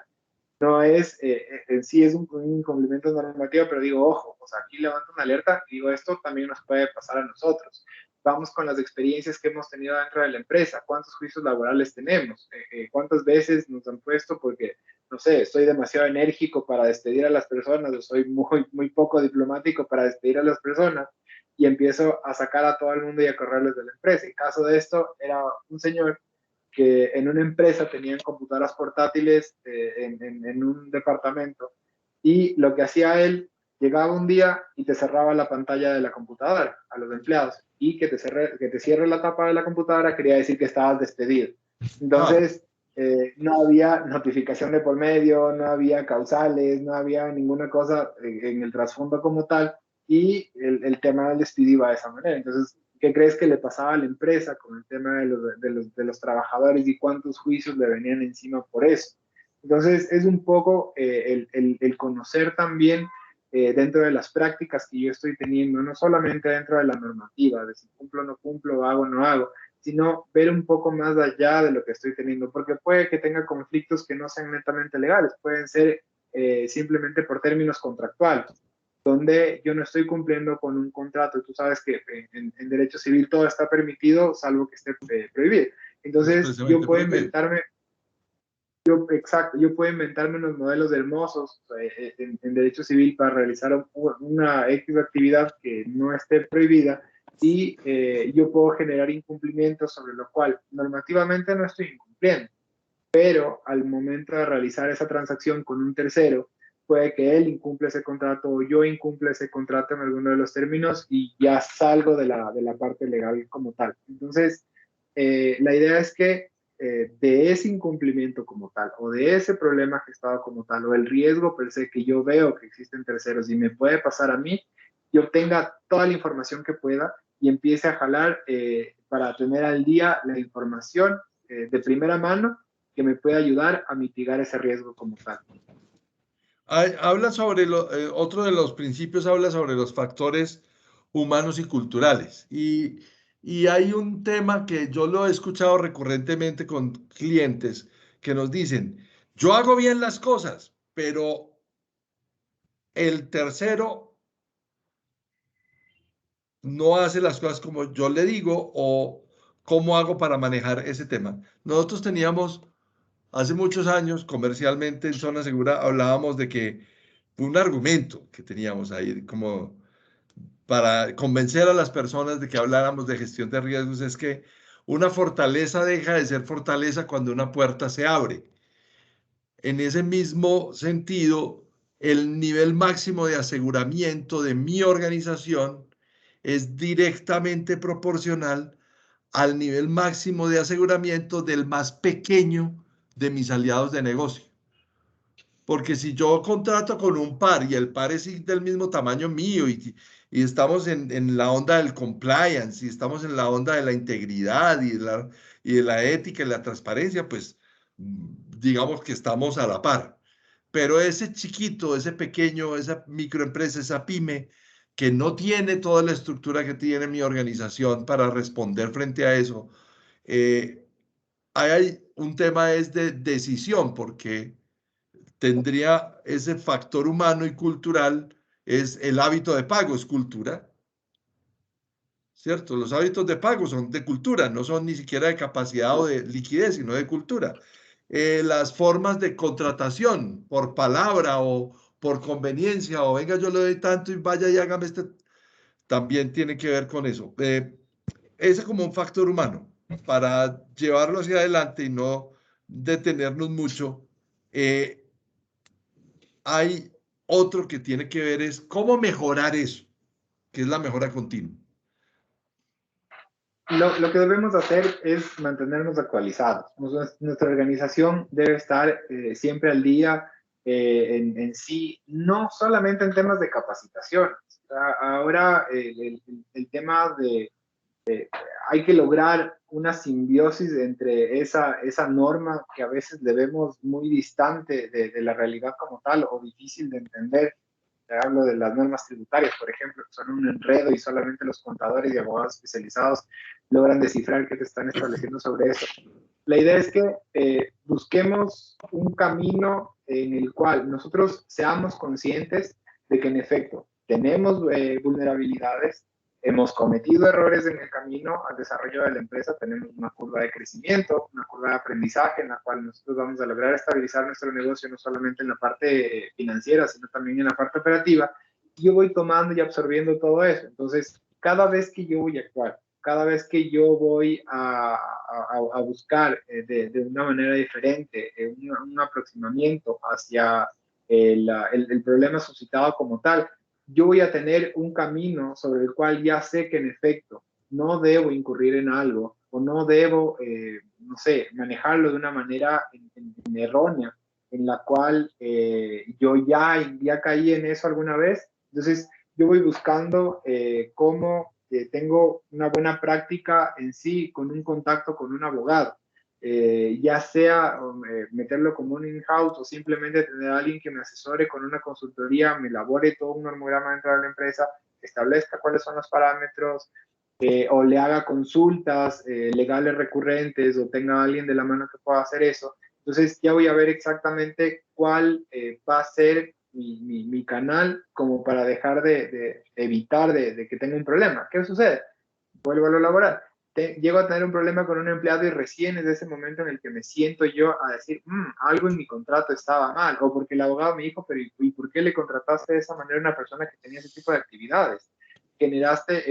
Speaker 2: No es, en sí es un incumplimiento normativo, pero digo, ojo, o sea, aquí levanto una alerta y digo, esto también nos puede pasar a nosotros. Vamos con las experiencias que hemos tenido dentro de la empresa, cuántos juicios laborales tenemos, cuántas veces nos han puesto porque, no sé, soy demasiado enérgico para despedir a las personas o soy muy poco diplomático para despedir a las personas y empiezo a sacar a todo el mundo y a correrles de la empresa. El caso de esto era un señor que en una empresa tenían computadoras portátiles en un departamento y lo que hacía él, llegaba un día y te cerraba la pantalla de la computadora a los empleados y que te cierre la tapa de la computadora quería decir que estabas despedido.
Speaker 1: Ah,
Speaker 2: Entonces, no había notificación de por medio, no había causales, no había ninguna cosa en el trasfondo como tal y el tema del despido iba de esa manera. Entonces, ¿qué crees que le pasaba a la empresa con el tema de los trabajadores y cuántos juicios le venían encima por eso? Entonces, es un poco el conocer también dentro de las prácticas que yo estoy teniendo, no solamente dentro de la normativa, de si cumplo o no cumplo, hago o no hago, sino ver un poco más allá de lo que estoy teniendo, porque puede que tenga conflictos que no sean netamente legales, pueden ser simplemente por términos contractuales donde yo no estoy cumpliendo con un contrato. Tú sabes que en derecho civil todo está permitido, salvo que esté prohibido. Entonces, yo
Speaker 1: expresamente
Speaker 2: puedo
Speaker 1: prohibido.
Speaker 2: inventarme, exacto, yo puedo inventarme unos modelos hermosos en derecho civil para realizar una X actividad que no esté prohibida y yo puedo generar incumplimientos sobre lo cual normativamente no estoy incumpliendo, pero al momento de realizar esa transacción con un tercero, puede que él incumple ese contrato o yo incumple ese contrato en alguno de los términos y ya salgo de la parte legal como tal. Entonces, la idea es que de ese incumplimiento como tal o de ese problema gestado como tal o el riesgo per se que yo veo que existen terceros y me puede pasar a mí, yo tenga toda la información que pueda y empiece a jalar para tener al día la información de primera mano que me puede ayudar a mitigar ese riesgo como tal.
Speaker 1: Habla sobre otro de los principios, habla sobre los factores humanos y culturales. Y hay un tema que yo lo he escuchado recurrentemente con clientes que nos dicen, yo hago bien las cosas, pero el tercero no hace las cosas como yo le digo o cómo hago para manejar ese tema. Nosotros teníamos hace muchos años comercialmente en Zona Segura hablábamos de que un argumento que teníamos ahí como para convencer a las personas de que habláramos de gestión de riesgos es que una fortaleza deja de ser fortaleza cuando una puerta se abre. En ese mismo sentido, el nivel máximo de aseguramiento de mi organización es directamente proporcional al nivel máximo de aseguramiento del más pequeño de mis aliados de negocio. Porque si yo contrato con un par y el par es del mismo tamaño mío y estamos en la onda del compliance y estamos en la onda de la integridad y de la ética y la transparencia, pues digamos que estamos a la par. Pero ese chiquito, ese pequeño, esa microempresa, esa pyme, que no tiene toda la estructura que tiene mi organización para responder frente a eso, eh, hay un tema es de decisión, porque tendría ese factor humano y cultural, es el hábito de pago, es cultura, ¿cierto? Los hábitos de pago son de cultura, no son ni siquiera de capacidad o de liquidez, sino de cultura. Las formas de contratación por palabra o por conveniencia, o venga, yo le doy tanto y vaya y hágame este, también tiene que ver con eso. Ese como un factor humano para llevarlo hacia adelante y no detenernos mucho. Hay otro que tiene que ver es cómo mejorar eso, que es la mejora continua.
Speaker 2: Lo que debemos hacer es mantenernos actualizados. Nuestra organización debe estar siempre al día en sí, no solamente en temas de capacitación. Ahora el tema de hay que lograr una simbiosis entre esa norma que a veces le vemos muy distante de la realidad como tal o difícil de entender. Hablo de las normas tributarias, por ejemplo, que son un enredo y solamente los contadores y abogados especializados logran descifrar qué te están estableciendo sobre eso. La idea es que busquemos un camino en el cual nosotros seamos conscientes de que en efecto tenemos vulnerabilidades, hemos cometido errores en el camino al desarrollo de la empresa, tenemos una curva de crecimiento, una curva de aprendizaje en la cual nosotros vamos a lograr estabilizar nuestro negocio no solamente en la parte financiera, sino también en la parte operativa. Yo voy tomando y absorbiendo todo eso. Entonces, cada vez que yo voy a actuar, cada vez que yo voy a buscar de una manera diferente un aproximamiento hacia el problema suscitado como tal, yo voy a tener un camino sobre el cual ya sé que en efecto no debo incurrir en algo o no debo, no sé, manejarlo de una manera errónea en la cual yo ya caí en eso alguna vez. Entonces, yo voy buscando cómo tengo una buena práctica en sí con un contacto con un abogado. Ya sea meterlo como un in-house o simplemente tener a alguien que me asesore con una consultoría, me elabore todo un normograma dentro de la empresa, establezca cuáles son los parámetros, o le haga consultas legales recurrentes o tenga a alguien de la mano que pueda hacer eso. Entonces ya voy a ver exactamente cuál va a ser mi canal como para dejar de evitar de que tenga un problema. ¿Qué sucede? Vuelvo a lo laboral. Llego a tener un problema con un empleado y recién es ese momento en el que me siento yo a decir, algo en mi contrato estaba mal, o porque el abogado me dijo, pero ¿y por qué le contrataste de esa manera a una persona que tenía ese tipo de actividades? Generaste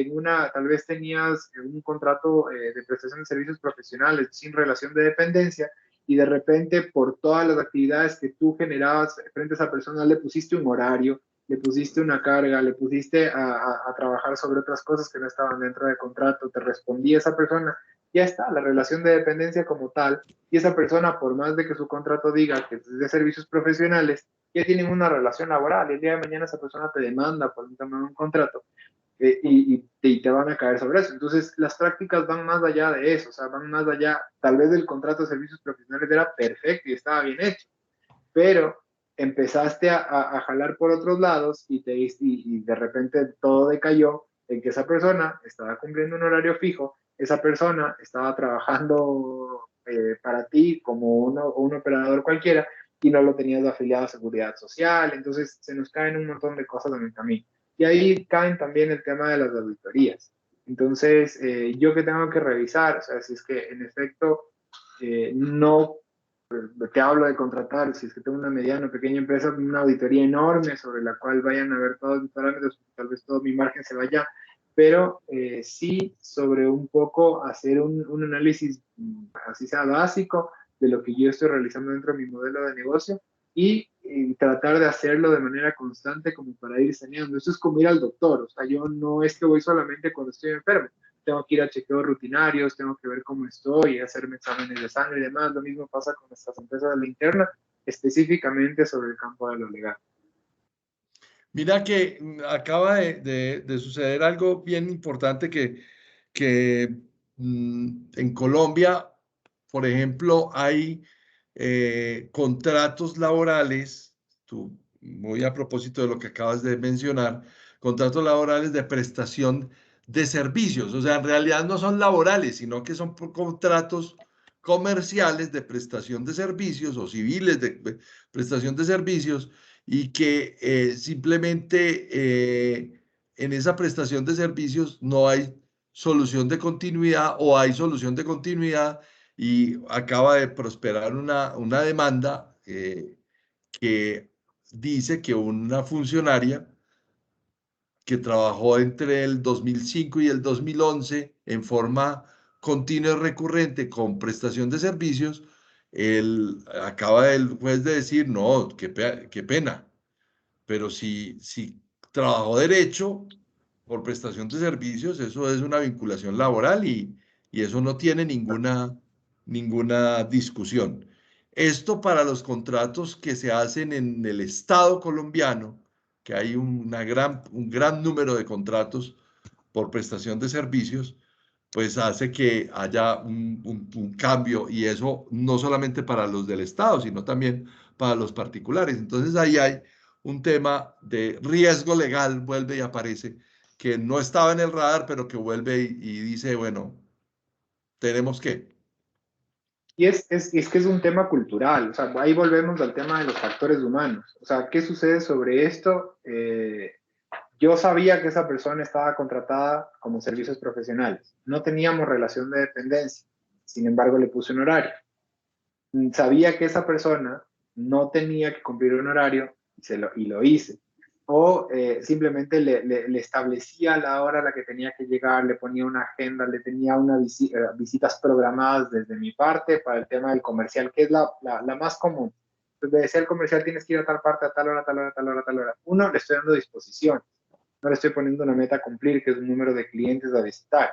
Speaker 2: tal vez tenías un contrato de prestación de servicios profesionales sin relación de dependencia y de repente por todas las actividades que tú generabas frente a esa persona le pusiste un horario, le pusiste una carga, le pusiste a trabajar sobre otras cosas que no estaban dentro del contrato, te respondía esa persona, ya está, la relación de dependencia como tal, y esa persona, por más de que su contrato diga que es de servicios profesionales, ya tienen una relación laboral, y el día de mañana esa persona te demanda por un contrato, y te van a caer sobre eso. Entonces, las prácticas van más allá de eso, o sea, van más allá, tal vez el contrato de servicios profesionales era perfecto y estaba bien hecho, pero empezaste a jalar por otros lados y de repente todo decayó en que esa persona estaba cumpliendo un horario fijo, esa persona estaba trabajando para ti como un operador cualquiera y no lo tenías afiliado a seguridad social, entonces se nos caen un montón de cosas en el camino. Y ahí caen también el tema de las auditorías. Entonces, yo que tengo que revisar, o sea, si es que en efecto no te hablo de contratar, si es que tengo una mediana o pequeña empresa, una auditoría enorme sobre la cual vayan a ver todos mis parámetros, tal vez todo mi margen se vaya, pero sí sobre un poco hacer un análisis, así sea básico, de lo que yo estoy realizando dentro de mi modelo de negocio y tratar de hacerlo de manera constante como para ir saneando. Eso es como ir al doctor, o sea, yo no es que voy solamente cuando estoy enfermo, tengo que ir a chequeos rutinarios, tengo que ver cómo estoy, hacerme exámenes de sangre y demás. Lo mismo pasa con nuestras empresas de la interna, específicamente sobre el campo de lo legal.
Speaker 1: Mira que acaba de suceder algo bien importante que en Colombia, por ejemplo, hay contratos laborales, muy a propósito de lo que acabas de mencionar, contratos laborales de prestación de servicios. O sea, en realidad no son laborales, sino que son contratos comerciales de prestación de servicios o civiles de prestación de servicios y que simplemente en esa prestación de servicios no hay solución de continuidad o hay solución de continuidad y acaba de prosperar una demanda que dice que una funcionaria que trabajó entre el 2005 y el 2011 en forma continua y recurrente con prestación de servicios, acaba el juez de decir, no, qué pena, pero si trabajó derecho por prestación de servicios, eso es una vinculación laboral y eso no tiene ninguna discusión. Esto para los contratos que se hacen en el Estado colombiano, que hay un gran número de contratos por prestación de servicios, pues hace que haya un cambio y eso no solamente para los del Estado, sino también para los particulares. Entonces ahí hay un tema de riesgo legal, vuelve y aparece, que no estaba en el radar, pero que vuelve y dice, bueno, tenemos que.
Speaker 2: Y es que es un tema cultural, o sea, ahí volvemos al tema de los factores humanos. O sea, ¿qué sucede sobre esto? Yo sabía que esa persona estaba contratada como servicios profesionales. No teníamos relación de dependencia. Sin embargo, le puse un horario. Sabía que esa persona no tenía que cumplir un horario y lo hice. O simplemente le establecía la hora a la que tenía que llegar, le ponía una agenda, le tenía visitas programadas desde mi parte para el tema del comercial, que es la más común. Entonces, le decía al comercial, tienes que ir a tal parte, a tal hora, a tal hora, a tal hora, a tal hora. Uno, le estoy dando disposición. No le estoy poniendo una meta a cumplir, que es un número de clientes a visitar.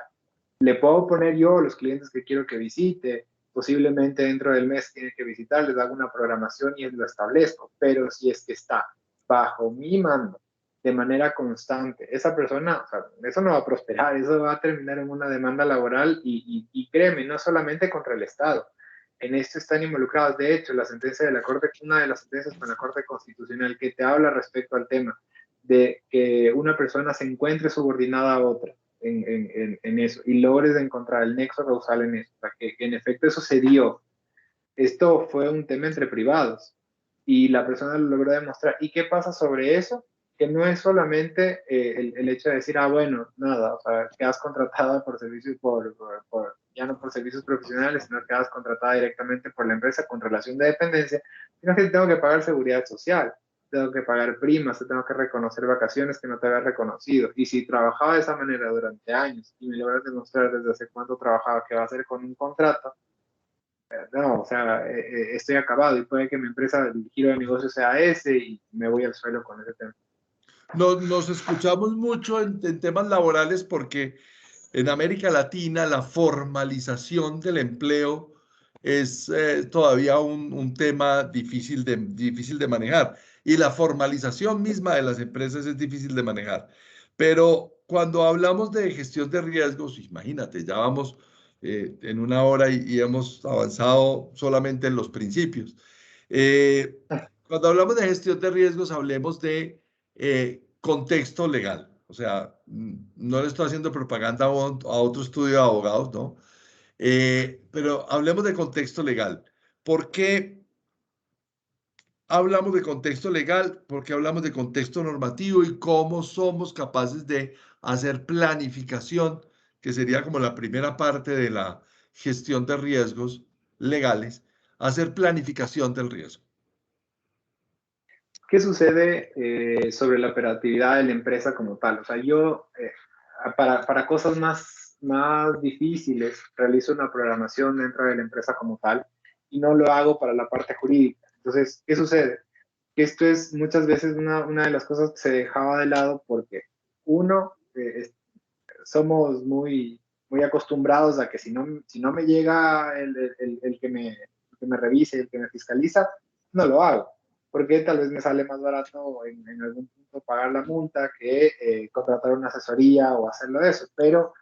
Speaker 2: Le puedo poner yo los clientes que quiero que visite, posiblemente dentro del mes tiene que visitar, les hago una programación y lo establezco, pero si es que está bajo mi mando de manera constante, esa persona, o sea, eso no va a prosperar, eso va a terminar en una demanda laboral y créeme, no solamente contra el Estado, en esto están involucrados, de hecho, la sentencia de la Corte, una de las sentencias con la Corte Constitucional que te habla respecto al tema de que una persona se encuentre subordinada a otra en eso y logres encontrar el nexo causal en eso, o sea, que en efecto eso se dio. Esto fue un tema entre privados y la persona lo logró demostrar. ¿Y qué pasa sobre eso? Que no es solamente el hecho de decir, ah, bueno, nada, o sea, quedas contratada por servicios, ya no por servicios profesionales, sino quedas contratada directamente por la empresa con relación de dependencia, sino que tengo que pagar seguridad social, tengo que pagar primas, te tengo que reconocer vacaciones que no te había reconocido. Y si trabajaba de esa manera durante años y me logras demostrar desde hace cuánto trabajaba que va a ser con un contrato, no, o sea, estoy acabado y puede que mi empresa, el giro de negocio sea ese y me voy al suelo con ese tema.
Speaker 1: Nos escuchamos mucho en temas laborales porque en América Latina la formalización del empleo es todavía un tema difícil de manejar y la formalización misma de las empresas es difícil de manejar. Pero cuando hablamos de gestión de riesgos, imagínate, ya vamos en una hora y hemos avanzado solamente en los principios. Eh, Cuando hablamos de gestión de riesgos, hablemos de contexto legal. O sea, no le estoy haciendo propaganda a otro estudio de abogados, ¿no? Pero hablemos de contexto legal. ¿Por qué hablamos de contexto legal? Porque hablamos de contexto normativo y cómo somos capaces de hacer planificación, que sería como la primera parte de la gestión de riesgos legales, hacer planificación del riesgo.
Speaker 2: ¿Qué sucede sobre la operatividad de la empresa como tal? O sea, yo para cosas más difíciles realizo una programación dentro de la empresa como tal y no lo hago para la parte jurídica. Entonces, ¿qué sucede? Que esto es muchas veces una de las cosas que se dejaba de lado porque uno, somos muy acostumbrados a que si no me llega el que me revise, el que me fiscaliza, no lo hago. Porque tal vez me sale más barato en algún punto pagar la multa que contratar una asesoría o hacerlo de eso. Pero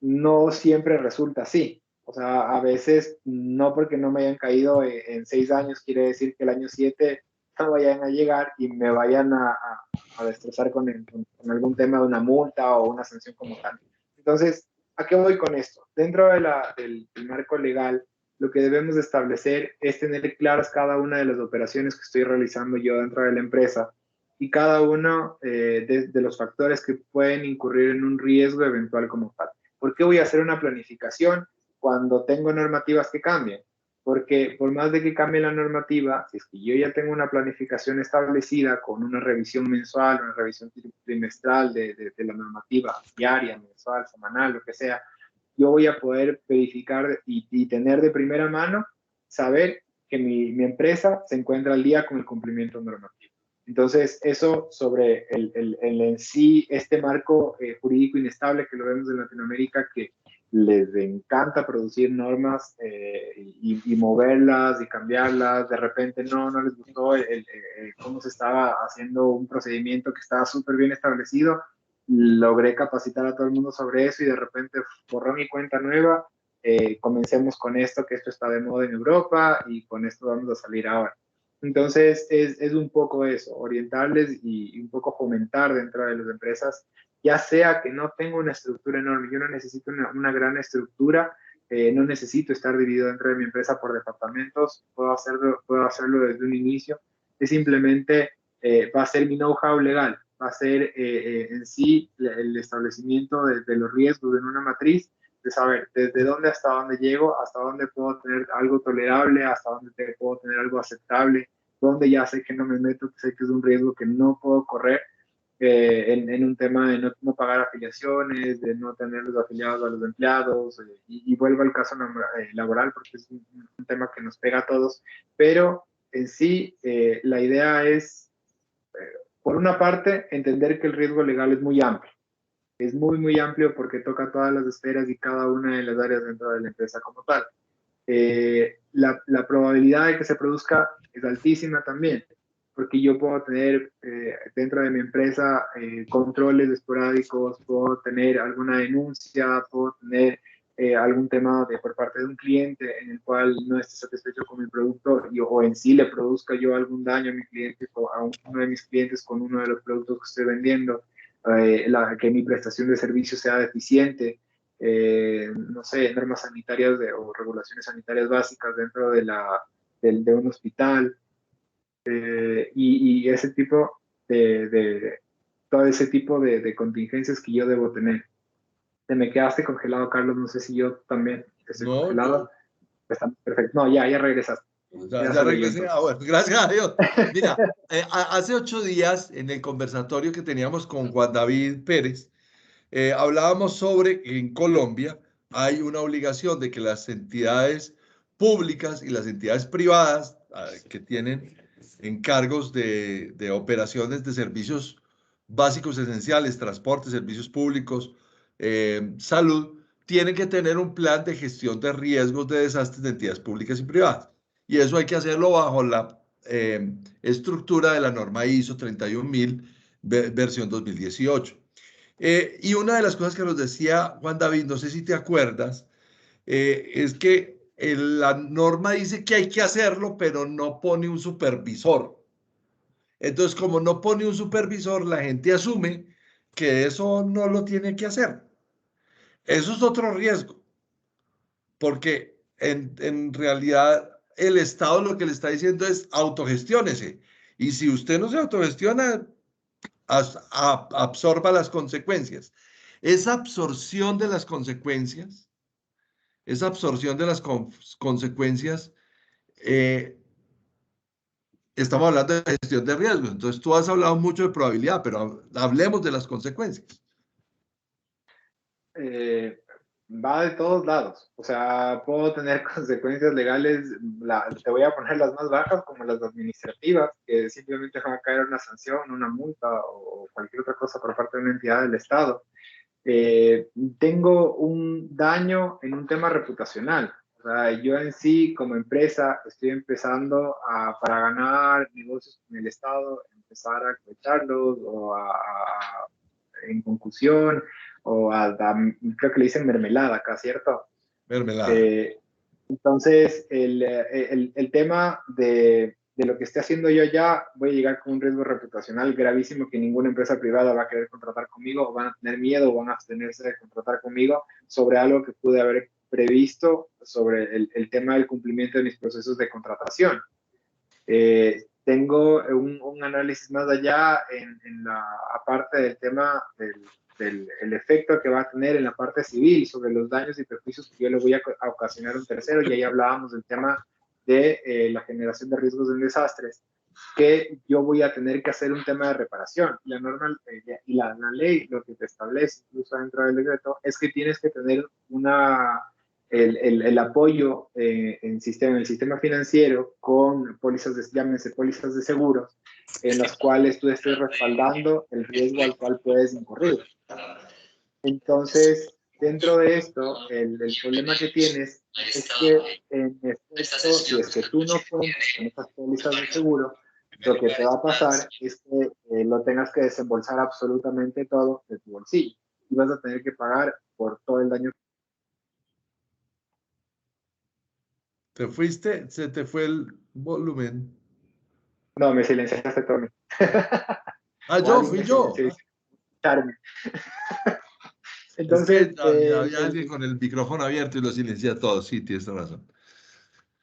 Speaker 2: no siempre resulta así. O sea, a veces no porque no me hayan caído en 6 años quiere decir que el año 7 no vayan a llegar y me vayan a destrozar con algún tema de una multa o una sanción como tal. Entonces, ¿a qué voy con esto? Dentro del marco legal, lo que debemos establecer es tener claras cada una de las operaciones que estoy realizando yo dentro de la empresa y cada uno de los factores que pueden incurrir en un riesgo eventual como tal. ¿Por qué voy a hacer una planificación cuando tengo normativas que cambian? Porque por más de que cambie la normativa, si es que yo ya tengo una planificación establecida con una revisión mensual, una revisión trimestral de la normativa diaria, mensual, semanal, lo que sea, yo voy a poder verificar y tener de primera mano, saber que mi empresa se encuentra al día con el cumplimiento normativo. Entonces, eso sobre el en sí, este marco jurídico inestable que lo vemos en Latinoamérica, que les encanta producir normas y moverlas y cambiarlas. De repente no les gustó cómo se estaba haciendo un procedimiento que estaba súper bien establecido. Logré capacitar a todo el mundo sobre eso y de repente borrón y cuenta nueva. Comencemos con esto, que esto está de moda en Europa y con esto vamos a salir ahora. Entonces, es un poco eso, orientarles y un poco fomentar dentro de las empresas, ya sea que no tengo una estructura enorme, yo no necesito una gran estructura, no necesito estar dividido dentro de mi empresa por departamentos, puedo hacerlo desde un inicio, es simplemente, va a ser mi know-how legal, va a ser en sí el establecimiento de los riesgos en una matriz, de saber desde dónde hasta dónde llego, hasta dónde puedo tener algo tolerable, hasta dónde puedo tener algo aceptable, dónde ya sé que no me meto, que sé que es un riesgo que no puedo correr en un tema de no pagar afiliaciones, de no tener los afiliados a los empleados, y vuelvo al caso laboral porque es un tema que nos pega a todos, pero en sí la idea es, por una parte, entender que el riesgo legal es muy amplio. Es muy amplio porque toca todas las esferas y cada una de las áreas dentro de la empresa como tal. La probabilidad de que se produzca es altísima también, porque yo puedo tener dentro de mi empresa controles esporádicos, puedo tener alguna denuncia, puedo tener algún tema por parte de un cliente en el cual no esté satisfecho con mi producto o en sí le produzca yo algún daño a mi cliente o a uno de mis clientes con uno de los productos que estoy vendiendo, que mi prestación de servicio sea deficiente. No sé, normas sanitarias o regulaciones sanitarias básicas dentro de un hospital y ese tipo todo ese tipo de contingencias que yo debo tener. Te me quedaste congelado, Carlos, no sé si yo también estoy
Speaker 1: No,
Speaker 2: congelado. Está perfecto. No, ya regresaste. Ya
Speaker 1: ya
Speaker 2: salí yo
Speaker 1: regresé.
Speaker 2: entonces.
Speaker 1: Bueno, gracias a Dios. Mira, hace 8 días en el conversatorio que teníamos con Juan David Pérez, hablábamos sobre que en Colombia hay una obligación de que las entidades públicas y las entidades privadas que tienen encargos de operaciones de servicios básicos esenciales, transporte, servicios públicos, salud, tienen que tener un plan de gestión de riesgos de desastres de entidades públicas y privadas. Y eso hay que hacerlo bajo la estructura de la norma ISO 31000, versión 2018. Y una de las cosas que nos decía Juan David, no sé si te acuerdas, es que la norma dice que hay que hacerlo, pero no pone un supervisor. Entonces, como no pone un supervisor, la gente asume que eso no lo tiene que hacer. Eso es otro riesgo, porque en realidad el Estado lo que le está diciendo es autogestiónese. Y si usted no se autogestiona, absorba las consecuencias. Esa absorción de las consecuencias, esa absorción de las consecuencias Eh, Estamos hablando de gestión de riesgos, entonces tú has hablado mucho de probabilidad, pero hablemos de las consecuencias.
Speaker 2: Eh, Va de todos lados. O sea, puedo tener consecuencias legales, te voy a poner las más bajas como las administrativas, que simplemente va a caer una sanción, una multa o cualquier otra cosa por parte de una entidad del Estado. Eh, Tengo un daño en un tema reputacional. O sea, yo en sí, como empresa, estoy empezando para ganar negocios con el Estado, empezar a aprovecharlos o en conclusión o creo que le dicen mermelada acá, ¿cierto?
Speaker 1: Mermelada.
Speaker 2: Eh, entonces, el tema de lo que esté haciendo yo allá, voy a llegar con un riesgo reputacional gravísimo que ninguna empresa privada va a querer contratar conmigo, o van a tener miedo, o van a abstenerse de contratar conmigo sobre algo que pude haber previsto sobre el tema del cumplimiento de mis procesos de contratación. Tengo un análisis más allá en la aparte del tema del el efecto que va a tener en la parte civil sobre los daños y perjuicios que yo le voy a ocasionar a un tercero, y ahí hablábamos del tema de la generación de riesgos en desastres, que yo voy a tener que hacer un tema de reparación. La norma y la ley lo que te establece, incluso dentro del decreto, es que tienes que tener el apoyo en el sistema financiero con pólizas, llámense pólizas de seguros, en las cuales tú estés respaldando el riesgo al cual puedes incurrir. Entonces, dentro de esto, el problema que tienes es que, en efecto, si es que tú no cuentas con esas pólizas de seguro, lo que te va a pasar es que lo tengas que desembolsar absolutamente todo de tu bolsillo y vas a tener que pagar por todo el daño.
Speaker 1: ¿Te fuiste? Se te fue el volumen.
Speaker 2: No, me silenciaste, Tommy.
Speaker 1: Ah,
Speaker 2: O
Speaker 1: yo,
Speaker 2: alguien
Speaker 1: fui
Speaker 2: me
Speaker 1: yo.
Speaker 2: silenció y escucharme.
Speaker 1: Es que
Speaker 2: Entonces,
Speaker 1: había alguien con el micrófono abierto y lo silencia a todos. Sí, tienes razón.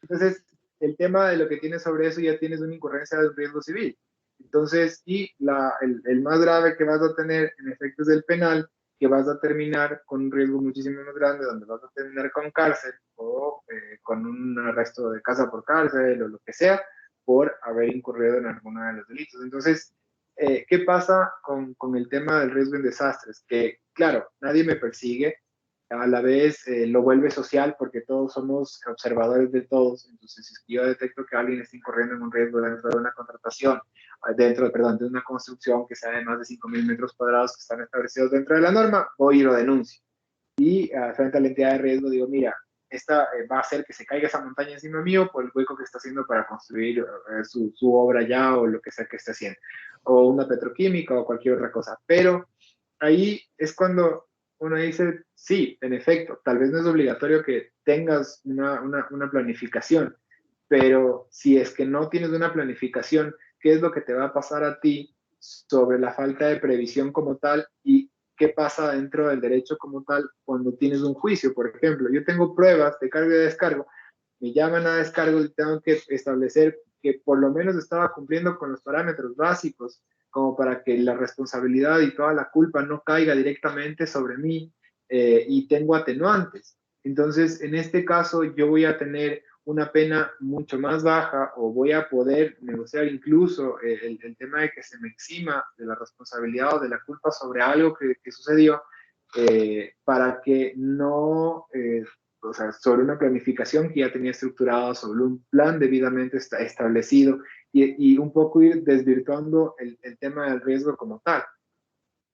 Speaker 2: entonces, el tema de lo que tienes sobre eso, ya tienes una incurrencia de un riesgo civil. Entonces, y el más grave que vas a tener en efectos del penal, que vas a terminar con un riesgo muchísimo más grande, donde vas a terminar con cárcel o con un arresto de casa por cárcel o lo que sea, por haber incurrido en alguno de los delitos. Entonces, ¿qué pasa con el tema del riesgo en desastres? Que, claro, nadie me persigue, a la vez lo vuelve social porque todos somos observadores de todos. Entonces, si yo detecto que alguien está incurriendo en un riesgo dentro de una contratación, perdón, de una construcción que sea de más de 5.000 metros cuadrados que están establecidos dentro de la norma, voy y lo denuncio. Y frente a la entidad de riesgo digo, mira, esta va a hacer que se caiga esa montaña encima mío por el hueco que está haciendo para construir su obra ya o lo que sea que esté haciendo, o una petroquímica o cualquier otra cosa. Pero ahí es cuando uno dice, sí, en efecto, tal vez no es obligatorio que tengas una planificación, pero si es que no tienes una planificación, ¿qué es lo que te va a pasar a ti sobre la falta de previsión como tal y qué pasa dentro del derecho como tal cuando tienes un juicio? Por ejemplo, yo tengo pruebas de cargo y de descargo, me llaman a descargo y tengo que establecer que por lo menos estaba cumpliendo con los parámetros básicos como para que la responsabilidad y toda la culpa no caiga directamente sobre mí, y tengo atenuantes. Entonces, en este caso, yo voy a tener una pena mucho más baja o voy a poder negociar incluso el tema de que se me exima de la responsabilidad o de la culpa sobre algo que sucedió, para que no, o sea, sobre una planificación que ya tenía estructurada, sobre un plan debidamente establecido y un poco ir desvirtuando el tema del riesgo como tal.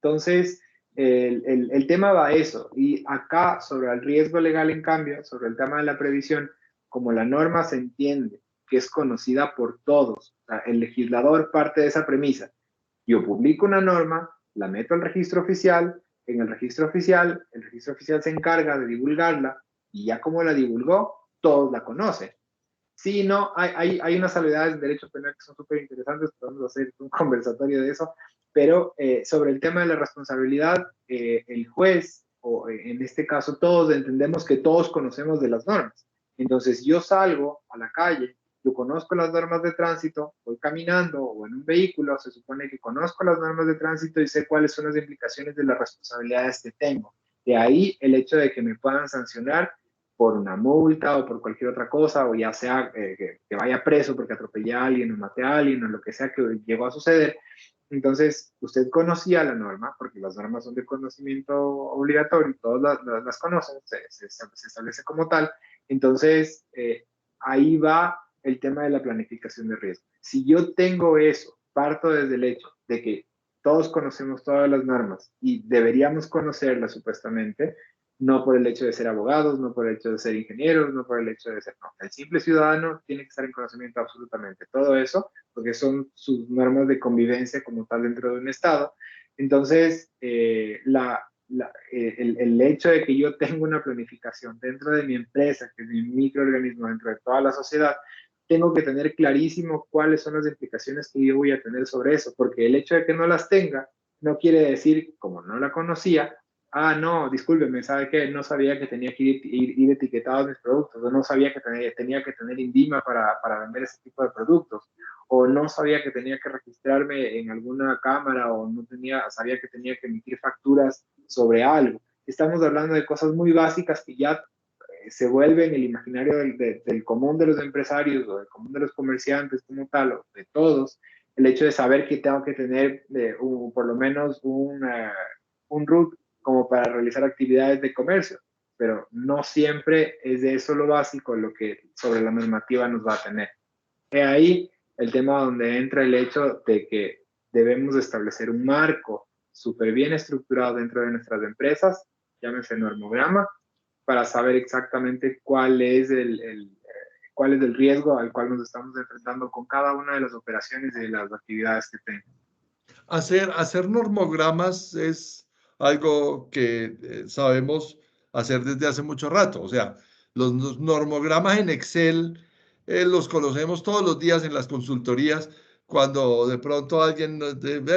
Speaker 2: Entonces, el tema va a eso. Y acá, sobre el riesgo legal, en cambio, sobre el tema de la previsión, como la norma se entiende que es conocida por todos, o sea, el legislador parte de esa premisa. Yo publico una norma, la meto al registro oficial, en el registro oficial se encarga de divulgarla y ya como la divulgó, todos la conocen. Sí, no, hay unas salvedades de derecho penal que son súper interesantes, podemos hacer un conversatorio de eso, pero sobre el tema de la responsabilidad, el juez, o en este caso todos, entendemos que todos conocemos de las normas. Entonces yo salgo a la calle, yo conozco las normas de tránsito, voy caminando o en un vehículo, se supone que conozco las normas de tránsito y sé cuáles son las implicaciones de las responsabilidades que tengo. De ahí el hecho de que me puedan sancionar por una multa o por cualquier otra cosa, o ya sea que vaya preso porque atropellé a alguien o maté a alguien o lo que sea que llegó a suceder. Entonces, usted conocía la norma, porque las normas son de conocimiento obligatorio, todos las conocen, se establece como tal. Entonces, ahí va el tema de la planificación de riesgo. Si yo tengo eso, parto desde el hecho de que todos conocemos todas las normas y deberíamos conocerlas supuestamente, no por el hecho de ser abogados, no por el hecho de ser ingenieros, no por el hecho de ser, no, el simple ciudadano tiene que estar en conocimiento absolutamente todo eso, porque son sus normas de convivencia como tal dentro de un Estado. Entonces, el hecho de que yo tenga una planificación dentro de mi empresa, que es mi microorganismo dentro de toda la sociedad, tengo que tener clarísimo cuáles son las implicaciones que yo voy a tener sobre eso, porque el hecho de que no las tenga no quiere decir, como no la conocía, ah, no, discúlpeme, ¿sabe qué? No sabía que tenía que ir etiquetados mis productos, o no sabía que tenía que tener INVIMA para vender ese tipo de productos, o no sabía que tenía que registrarme en alguna cámara, o no sabía que tenía que emitir facturas sobre algo. Estamos hablando de cosas muy básicas que ya se vuelve en el imaginario del común de los empresarios o del común de los comerciantes como tal, o de todos, el hecho de saber que tengo que tener por lo menos un RUT como para realizar actividades de comercio, pero no siempre es de eso lo básico lo que sobre la normativa nos va a tener. He ahí el tema donde entra el hecho de que debemos establecer un marco súper bien estructurado dentro de nuestras empresas, llámese normograma, para saber exactamente cuál es el riesgo al cual nos estamos enfrentando con cada una de las operaciones y de las actividades que tenemos.
Speaker 1: Hacer normogramas es algo que sabemos hacer desde hace mucho rato. O sea, los normogramas en Excel los conocemos todos los días en las consultorías. Cuando de pronto alguien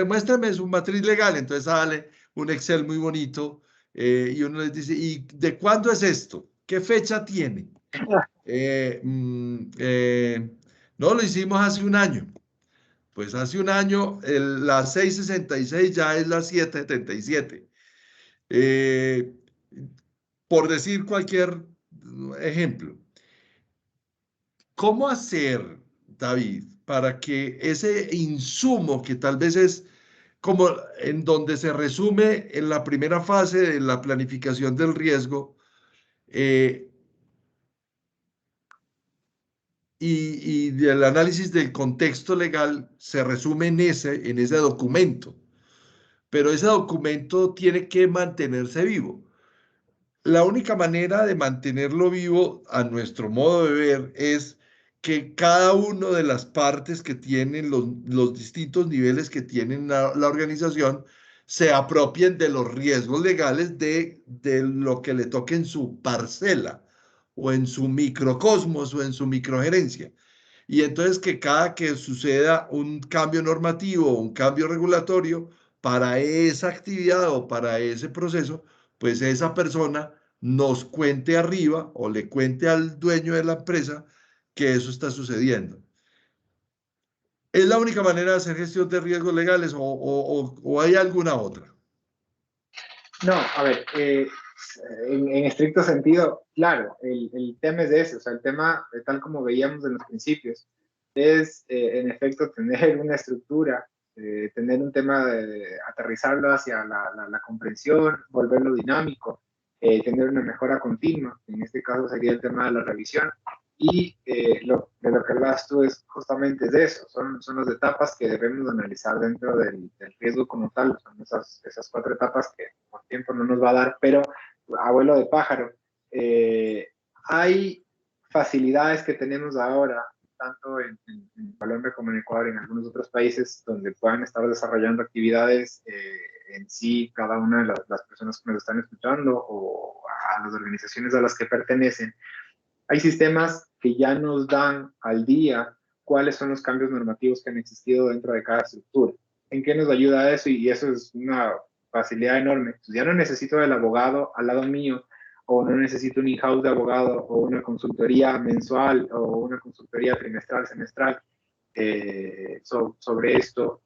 Speaker 1: muéstrame su matriz legal, entonces sale un Excel muy bonito y uno les dice, ¿y de cuándo es esto? ¿Qué fecha tiene? No, lo hicimos hace un año. Pues hace un año la 666 ya es la 777. Eh, por decir cualquier ejemplo, ¿cómo hacer, David, para que ese insumo que tal vez es como en donde se resume en la primera fase de la planificación del riesgo eh, y del análisis del contexto legal se resume en ese documento? Pero ese documento tiene que mantenerse vivo. La única manera de mantenerlo vivo, a nuestro modo de ver, es que cada una de las partes que tienen los distintos niveles que tienen la organización se apropien de los riesgos legales de lo que le toque en su parcela o en su microcosmos o en su microgerencia. Y entonces que cada que suceda un cambio normativo o un cambio regulatorio para esa actividad o para ese proceso, pues esa persona nos cuente arriba o le cuente al dueño de la empresa que eso está sucediendo. ¿Es la única manera de hacer gestión de riesgos legales o hay alguna otra?
Speaker 2: No, a ver, en estricto sentido, claro, el tema es de ese, o sea, el tema, tal como veíamos en los principios, es en efecto tener una estructura, tener un tema de aterrizarlo hacia la comprensión, volverlo dinámico, tener una mejora continua, en este caso sería el tema de la revisión, y de lo que hablas tú es justamente de eso, son las etapas que debemos analizar dentro del riesgo como tal, son esas cuatro etapas que por tiempo no nos va a dar, pero abuelo de pájaro, hay facilidades que tenemos ahora, tanto en Colombia como en Ecuador y en algunos otros países, donde puedan estar desarrollando actividades en sí, cada una de las personas que nos están escuchando o a las organizaciones a las que pertenecen. Hay sistemas que ya nos dan al día cuáles son los cambios normativos que han existido dentro de cada estructura. ¿En qué nos ayuda eso? Y eso es una facilidad enorme. Pues ya no necesito del abogado al lado mío, o no necesito un in-house de abogado, o una consultoría mensual, o una consultoría trimestral, semestral, sobre esto,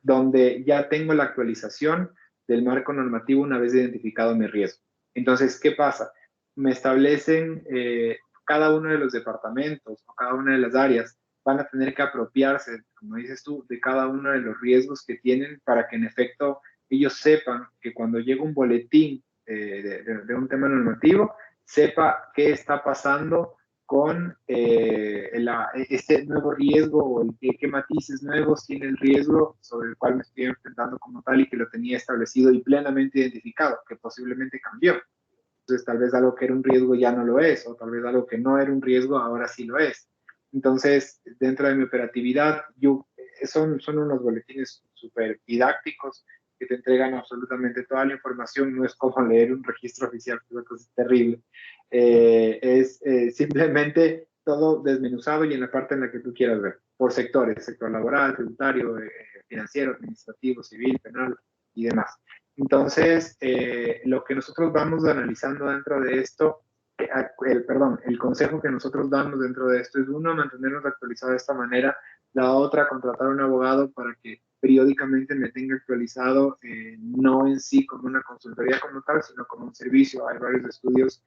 Speaker 2: donde ya tengo la actualización del marco normativo una vez identificado mi riesgo. Entonces, ¿qué pasa? me establecen cada uno de los departamentos o cada una de las áreas van a tener que apropiarse, como dices tú, de cada uno de los riesgos que tienen para que en efecto ellos sepan que cuando llega un boletín de un tema normativo, sepa qué está pasando con este nuevo riesgo o qué matices nuevos tiene el riesgo sobre el cual me estoy enfrentando como tal y que lo tenía establecido y plenamente identificado, que posiblemente cambió. Entonces, tal vez algo que era un riesgo ya no lo es, o tal vez algo que no era un riesgo ahora sí lo es. Entonces, dentro de mi operatividad, son unos boletines súper didácticos que te entregan absolutamente toda la información. No es como leer un registro oficial, que es una cosa terrible. Es simplemente todo desmenuzado y en la parte en la que tú quieras ver, por sectores, sector laboral, tributario, financiero, administrativo, civil, penal y demás. Entonces, lo que nosotros vamos analizando dentro de esto, el consejo que nosotros damos dentro de esto es uno, mantenernos actualizados de esta manera, la otra, contratar a un abogado para que periódicamente me tenga actualizado, no en sí como una consultoría como tal, sino como un servicio. Hay varios estudios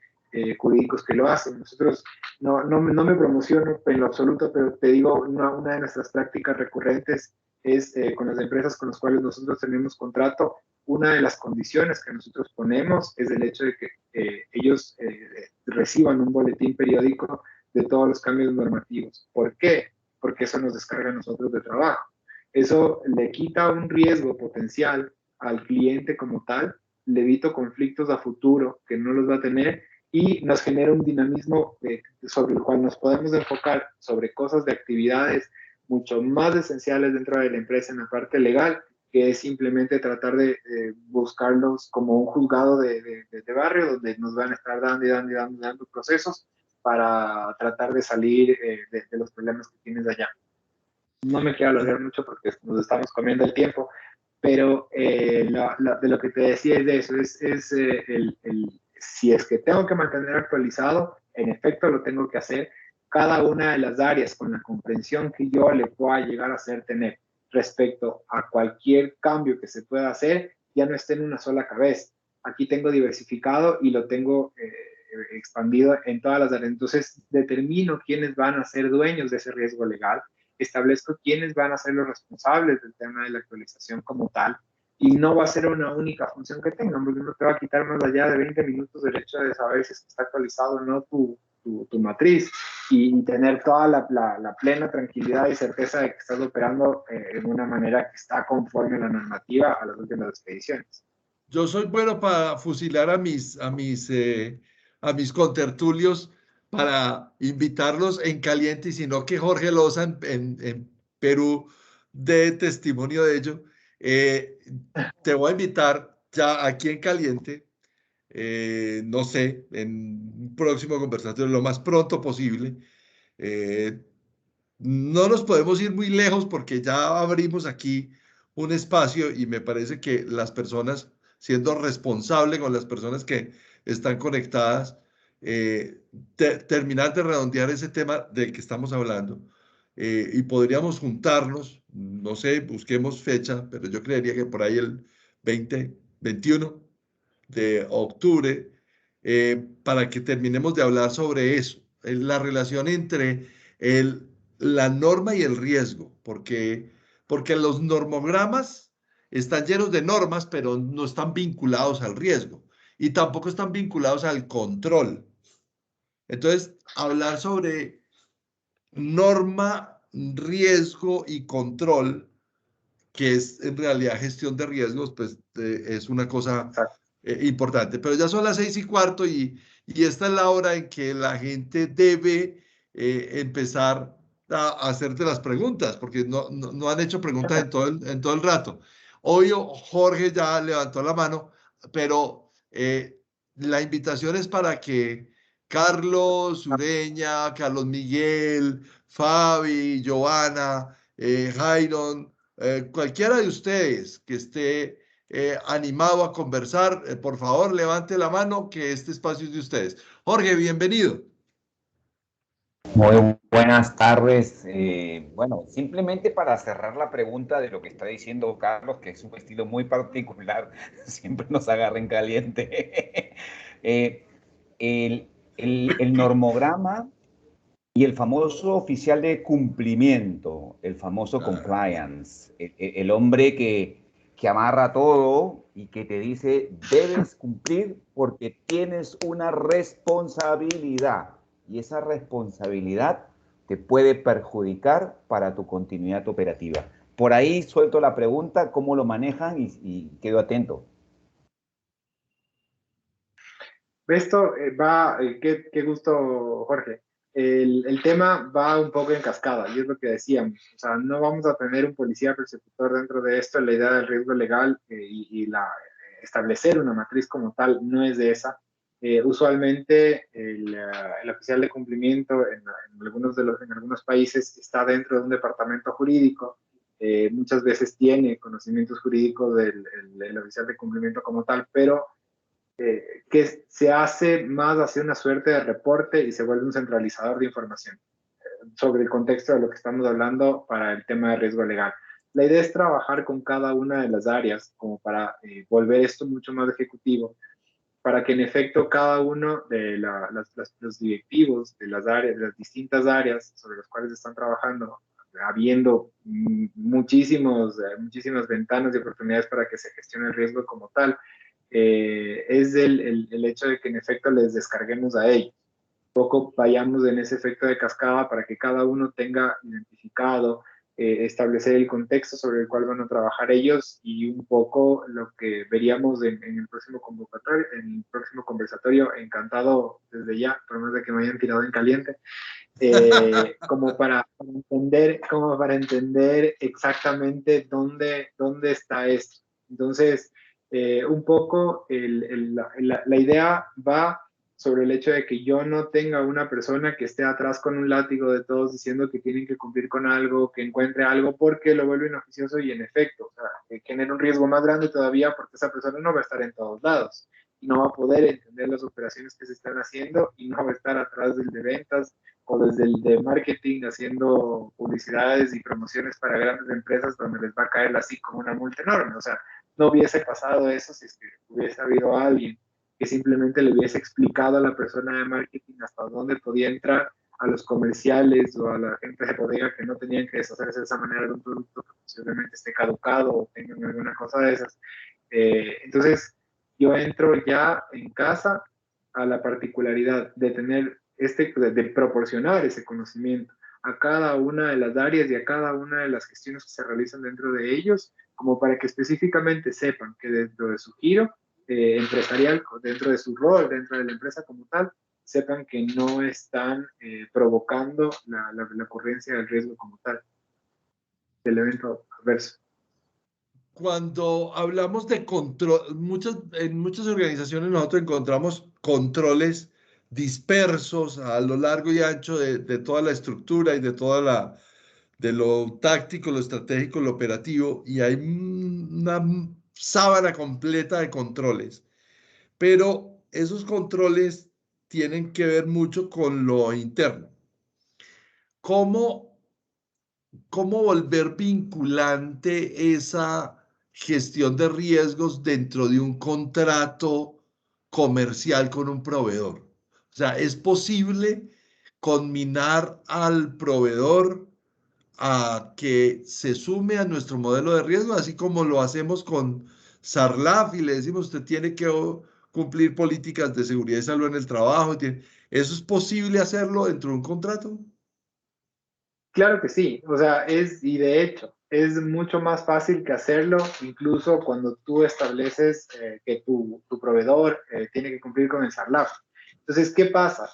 Speaker 2: jurídicos que lo hacen. Nosotros no me promociono en lo absoluto, pero te digo, una de nuestras prácticas recurrentes es con las empresas con las cuales nosotros tenemos contrato, una de las condiciones que nosotros ponemos es el hecho de que ellos reciban un boletín periódico de todos los cambios normativos. ¿Por qué? Porque eso nos descarga a nosotros de trabajo. Eso le quita un riesgo potencial al cliente como tal, le evita conflictos a futuro que no los va a tener y nos genera un dinamismo sobre el cual nos podemos enfocar sobre cosas de actividades mucho más esenciales dentro de la empresa en la parte legal, que es simplemente tratar de buscarlos como un juzgado de barrio donde nos van a estar dando procesos para tratar de salir de los problemas que tienes allá. No me quiero alargar mucho porque nos estamos comiendo el tiempo, pero de lo que te decía es de eso, si es que tengo que mantener actualizado, en efecto lo tengo que hacer, cada una de las áreas con la comprensión que yo le pueda llegar a hacer tener respecto a cualquier cambio que se pueda hacer, ya no esté en una sola cabeza. Aquí tengo diversificado y lo tengo expandido en todas las áreas. Entonces, determino quiénes van a ser dueños de ese riesgo legal, establezco quiénes van a ser los responsables del tema de la actualización como tal, y no va a ser una única función que tengan, porque no te va a quitar más allá de 20 minutos el hecho de saber si está actualizado o no tu matriz y tener toda la plena tranquilidad y certeza de que estás operando en una manera que está conforme a la normativa a las últimas expediciones.
Speaker 1: Yo soy bueno para fusilar a mis contertulios para invitarlos en caliente y si no que Jorge Loza en Perú dé testimonio de ello. Eh, Te voy a invitar ya aquí en caliente, no sé, en un próximo conversatorio lo más pronto posible. Eh, no nos podemos ir muy lejos porque ya abrimos aquí un espacio y me parece que las personas, siendo responsable con las personas que están conectadas, terminar de redondear ese tema del que estamos hablando. Y podríamos juntarnos, no sé, busquemos fecha, pero yo creería que por ahí el 21 de octubre, para que terminemos de hablar sobre eso, la relación entre la norma y el riesgo, porque los normogramas están llenos de normas, pero no están vinculados al riesgo y tampoco están vinculados al control. Entonces, hablar sobre norma, riesgo y control, que es en realidad gestión de riesgos, pues es una cosa
Speaker 2: Exacto.
Speaker 1: importante. Pero ya son las 6:15 y esta es la hora en que la gente debe empezar a hacerte las preguntas, porque no han hecho preguntas en todo el rato. Hoy Jorge ya levantó la mano, pero la invitación es para que Carlos Ureña, Carlos Miguel, Fabi, Giovanna, Jairon, cualquiera de ustedes que esté animado a conversar, por favor, levante la mano que este espacio es de ustedes. Jorge, bienvenido.
Speaker 3: Muy buenas tardes. Bueno, simplemente para cerrar la pregunta de lo que está diciendo Carlos, que es un estilo muy particular, siempre nos agarra en caliente. el normograma y el famoso oficial de cumplimiento, el famoso compliance, el hombre que amarra todo y que te dice, debes cumplir porque tienes una responsabilidad. Y esa responsabilidad te puede perjudicar para tu continuidad operativa. Por ahí suelto la pregunta, ¿cómo lo manejan? Y quedo atento.
Speaker 2: Esto va, qué gusto, Jorge. El tema va un poco en cascada, y es lo que decíamos. O sea, no vamos a tener un policía persecutor dentro de esto. La idea del riesgo legal establecer una matriz como tal no es de esa. Usualmente el oficial de cumplimiento en algunos países está dentro de un departamento jurídico. Muchas veces tiene conocimientos jurídicos del oficial de cumplimiento como tal, pero que se hace más hacia una suerte de reporte y se vuelve un centralizador de información sobre el contexto de lo que estamos hablando para el tema de riesgo legal. La idea es trabajar con cada una de las áreas como para volver esto mucho más ejecutivo, para que en efecto cada uno de los directivos de las áreas, de las distintas áreas sobre las cuales están trabajando, habiendo muchísimas ventanas de oportunidades para que se gestione el riesgo como tal, es el hecho de que en efecto les descarguemos a ellos. Poco vayamos en ese efecto de cascada para que cada uno tenga identificado, establecer el contexto sobre el cual van a trabajar ellos y un poco lo que veríamos en el próximo convocatorio, en el próximo conversatorio, encantado desde ya, por más de que me hayan tirado en caliente, como para entender exactamente dónde está esto. Entonces, un poco la idea va sobre el hecho de que yo no tenga una persona que esté atrás con un látigo de todos diciendo que tienen que cumplir con algo, que encuentre algo porque lo vuelve inoficioso y en efecto, o sea, que genera un riesgo más grande todavía porque esa persona no va a estar en todos lados y no va a poder entender las operaciones que se están haciendo y no va a estar atrás del de ventas o desde el de marketing haciendo publicidades y promociones para grandes empresas donde les va a caer así como una multa enorme. O sea, no hubiese pasado eso si es que hubiese habido alguien que simplemente le hubiese explicado a la persona de marketing hasta dónde podía entrar, a los comerciales o a la gente de bodega que no tenían que deshacerse de esa manera de un producto que posiblemente esté caducado o tengan alguna cosa de esas. Entonces, yo entro ya en casa a la particularidad de tener de proporcionar ese conocimiento a cada una de las áreas y a cada una de las gestiones que se realizan dentro de ellos, como para que específicamente sepan que dentro de su giro empresarial, dentro de su rol, dentro de la empresa como tal, sepan que no están provocando la ocurrencia del riesgo como tal, del evento adverso.
Speaker 1: Cuando hablamos de control, en muchas organizaciones nosotros encontramos controles dispersos a lo largo y ancho de toda la estructura y de lo táctico, lo estratégico, lo operativo, y hay una sábana completa de controles. Pero esos controles tienen que ver mucho con lo interno. ¿Cómo, cómo volver vinculante esa gestión de riesgos dentro de un contrato comercial con un proveedor? O sea, ¿es posible conminar al proveedor a que se sume a nuestro modelo de riesgo, así como lo hacemos con Sarlaf y le decimos, usted tiene que cumplir políticas de seguridad y salud en el trabajo? ¿Eso es posible hacerlo dentro de un contrato?
Speaker 2: Claro que sí, o sea, y de hecho, es mucho más fácil que hacerlo, incluso cuando tú estableces que tu proveedor tiene que cumplir con el SARLAF. Entonces, ¿qué pasa?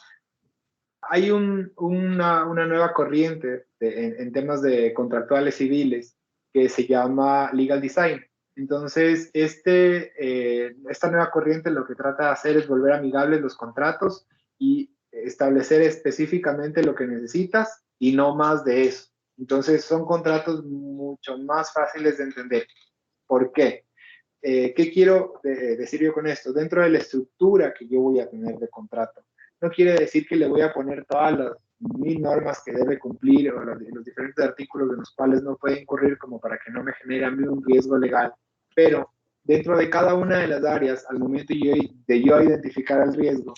Speaker 2: Hay una nueva corriente en temas de contractuales civiles que se llama Legal Design. Entonces, esta nueva corriente lo que trata de hacer es volver amigables los contratos y establecer específicamente lo que necesitas y no más de eso. Entonces, son contratos mucho más fáciles de entender. ¿Por qué? ¿Qué quiero decir yo con esto? Dentro de la estructura que yo voy a tener de contrato, no quiere decir que le voy a poner todas las 1000 normas que debe cumplir o los diferentes artículos de los cuales no puede incurrir como para que no me genere a mí un riesgo legal, pero dentro de cada una de las áreas, al momento de yo identificar el riesgo,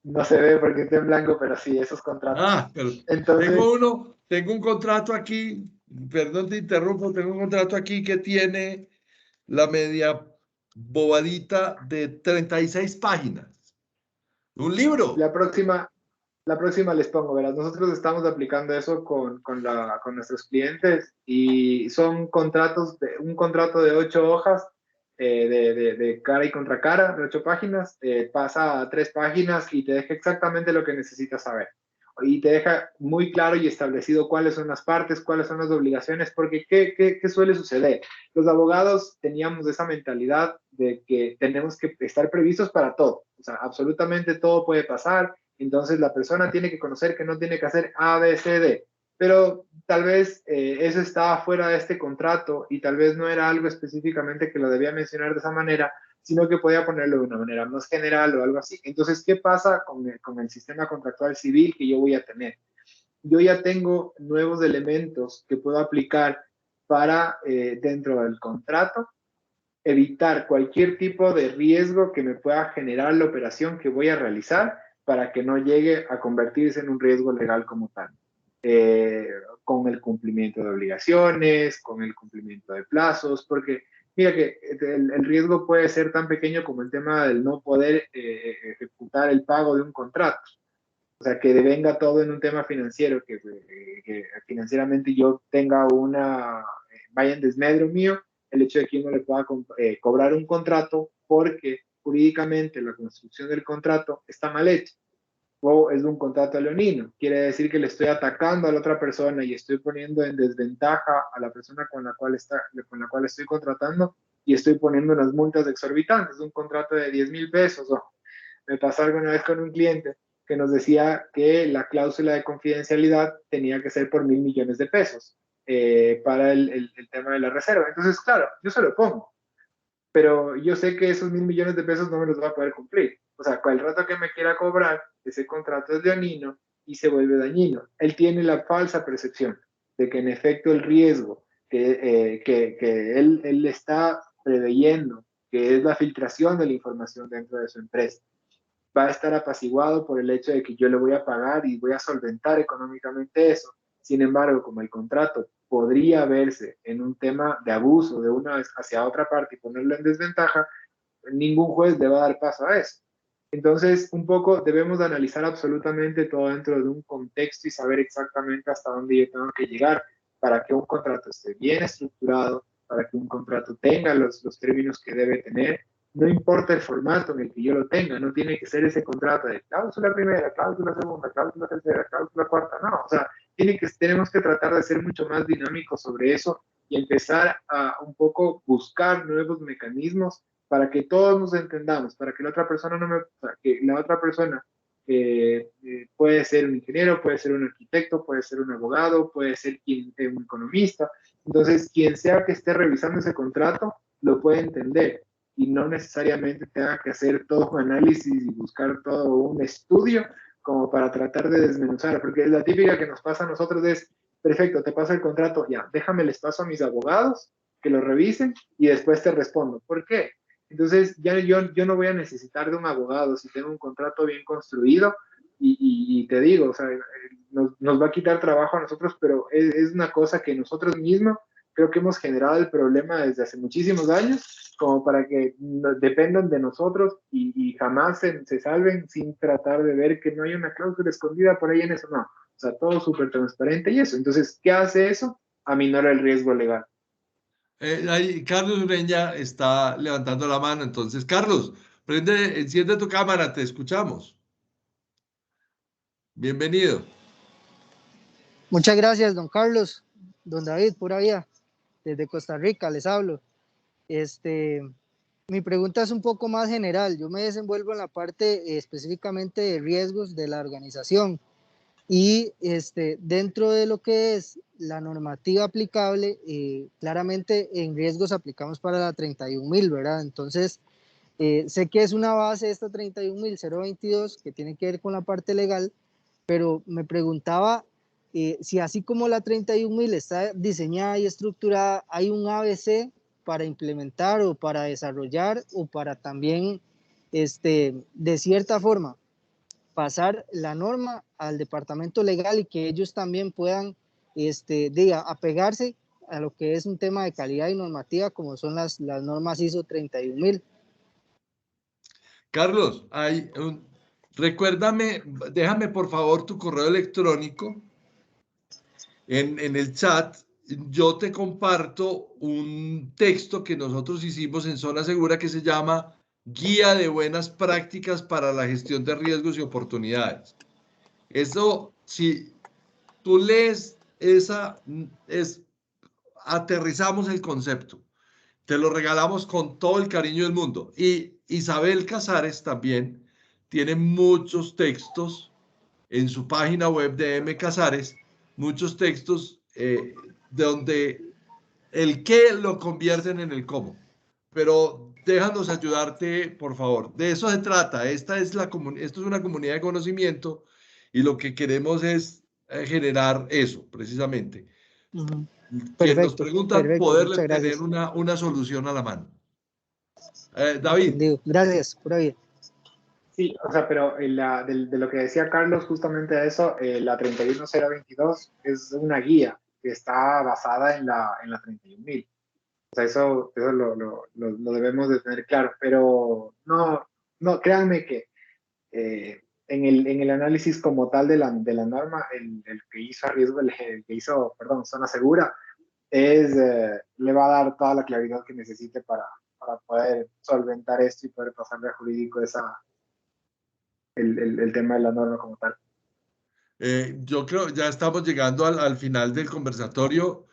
Speaker 2: No se ve porque está en blanco, pero sí, esos contratos.
Speaker 1: Ah, pero
Speaker 2: Entonces,
Speaker 1: tengo un contrato aquí, perdón te interrumpo, tengo un contrato aquí que tiene la media bobadita de 36 páginas. Un libro.
Speaker 2: la próxima, la próxima les pongo, ¿verdad? Nosotros estamos aplicando eso con nuestros clientes y son contratos, un contrato de 8 hojas, de cara y contra cara, de 8 páginas, pasa a 3 páginas y te deja exactamente lo que necesitas saber. Y te deja muy claro y establecido cuáles son las partes, cuáles son las obligaciones, porque ¿qué suele suceder? Los abogados teníamos esa mentalidad de que tenemos que estar previstos para todo, o sea, absolutamente todo puede pasar, entonces la persona tiene que conocer que no tiene que hacer A, B, C, D, pero tal vez eso estaba fuera de este contrato y tal vez no era algo específicamente que lo debía mencionar de esa manera, sino que podía ponerlo de una manera más general o algo así. Entonces, ¿qué pasa con el sistema contractual civil que yo voy a tener? Yo ya tengo nuevos elementos que puedo aplicar para, dentro del contrato, evitar cualquier tipo de riesgo que me pueda generar la operación que voy a realizar para que no llegue a convertirse en un riesgo legal como tal. Eh, con el cumplimiento de obligaciones, con el cumplimiento de plazos, porque mira que el riesgo puede ser tan pequeño como el tema del no poder ejecutar el pago de un contrato. O sea, que devenga todo en un tema financiero, que financieramente yo tenga vaya en desmedro mío, el hecho de que uno le pueda cobrar un contrato porque jurídicamente la construcción del contrato está mal hecha o es un contrato leonino. Quiere decir que le estoy atacando a la otra persona y estoy poniendo en desventaja a la persona con la cual estoy contratando y estoy poniendo unas multas exorbitantes, un contrato de 10,000 pesos. O me pasó alguna vez con un cliente que nos decía que la cláusula de confidencialidad tenía que ser por 1.000 millones de pesos para el tema de la reserva. Entonces, claro, yo se lo pongo, pero yo sé que esos 1.000 millones de pesos no me los va a poder cumplir. O sea, el rato que me quiera cobrar, ese contrato es leonino y se vuelve dañino. Él tiene la falsa percepción de que en efecto el riesgo que él está preveyendo, que es la filtración de la información dentro de su empresa, va a estar apaciguado por el hecho de que yo le voy a pagar y voy a solventar económicamente eso. Sin embargo, como el contrato podría verse en un tema de abuso de una vez hacia otra parte y ponerlo en desventaja, ningún juez le va a dar paso a eso. Entonces, un poco debemos de analizar absolutamente todo dentro de un contexto y saber exactamente hasta dónde yo tengo que llegar para que un contrato esté bien estructurado, para que un contrato tenga los términos que debe tener. No importa el formato en el que yo lo tenga, no tiene que ser ese contrato de cláusula primera, cláusula segunda, cláusula tercera, cláusula cuarta, no, o sea, tenemos que tratar de ser mucho más dinámicos sobre eso y empezar a un poco buscar nuevos mecanismos para que todos nos entendamos, para que la otra persona no me, que la otra persona puede ser un ingeniero, puede ser un arquitecto, puede ser un abogado, puede ser un economista. Entonces, quien sea que esté revisando ese contrato, lo puede entender y no necesariamente tenga que hacer todo un análisis y buscar todo un estudio como para tratar de desmenuzar, porque la típica que nos pasa a nosotros es, perfecto, te paso el contrato, ya, déjame les paso a mis abogados que lo revisen y después te respondo. ¿Por qué? Entonces, ya yo no voy a necesitar de un abogado si tengo un contrato bien construido y te digo, o sea, nos va a quitar trabajo a nosotros, pero es una cosa que nosotros mismos creo que hemos generado el problema desde hace muchísimos años, como para que dependan de nosotros y jamás se salven sin tratar de ver que no hay una cláusula escondida por ahí en eso, no. O sea, todo súper transparente y eso. Entonces, ¿qué hace eso? Aminora el riesgo legal.
Speaker 1: Ahí Carlos Ureña está levantando la mano. Entonces, Carlos, enciende tu cámara, te escuchamos. Bienvenido.
Speaker 4: Muchas gracias, don Carlos, don David, pura vida, desde Costa Rica les hablo. Mi pregunta es un poco más general. Yo me desenvuelvo en la parte específicamente de riesgos de la organización y dentro de lo que es la normativa aplicable, claramente en riesgos aplicamos para la 31.000, ¿verdad? Entonces, sé que es una base esta 31.022 que tiene que ver con la parte legal, pero me preguntaba si así como la 31.000 está diseñada y estructurada, hay un ABC para implementar o para desarrollar o para también, de cierta forma, pasar la norma al departamento legal y que ellos también puedan apegarse a lo que es un tema de calidad y normativa, como son las normas ISO 31000.
Speaker 1: Carlos, recuérdame, déjame por favor tu correo electrónico en el chat. Yo te comparto un texto que nosotros hicimos en Zona Segura que se llama Guía de Buenas Prácticas para la Gestión de Riesgos y Oportunidades. Eso, si tú lees aterrizamos el concepto. Te lo regalamos con todo el cariño del mundo. Y Isabel Casares también tiene muchos textos en su página web de M. Casares, muchos textos donde el qué lo convierten en el cómo. Pero déjanos ayudarte, por favor. De eso se trata. Esto es una comunidad de conocimiento y lo que queremos es generar eso, precisamente. Quien nos pregunta, poderle tener una solución a la mano. David.
Speaker 4: Entendido. Gracias, pura vida.
Speaker 2: Sí, o sea, pero de lo que decía Carlos, justamente a eso, la 31022 es una guía que está basada en la 31000. O sea, eso lo debemos de tener claro, pero no, créanme que en el análisis como tal de la norma, el que hizo a riesgo, el que hizo, perdón, zona segura, le va a dar toda la claridad que necesite para poder solventar esto y poder pasarle a jurídico el tema de la norma como tal.
Speaker 1: Yo creo ya estamos llegando al final del conversatorio.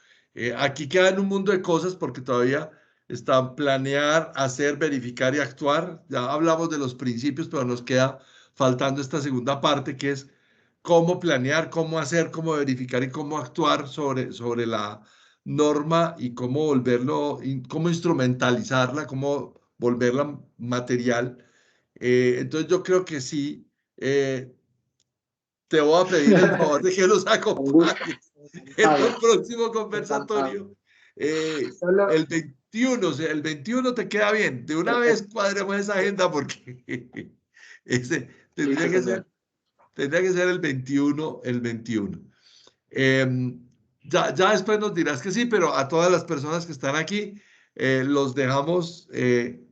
Speaker 1: Aquí quedan un mundo de cosas porque todavía está planear, hacer, verificar y actuar. Ya hablamos de los principios, pero nos queda faltando esta segunda parte que es cómo planear, cómo hacer, cómo verificar y cómo actuar sobre la norma y cómo cómo instrumentalizarla, cómo volverla material. Entonces yo creo que sí. Te voy a pedir el favor de que nos acompañes en un próximo conversatorio. El 21, o sea, el 21 te queda bien. De una vez cuadremos esa agenda porque ese tendría que ser el 21, el 21. Ya después nos dirás que sí, pero a todas las personas que están aquí los dejamos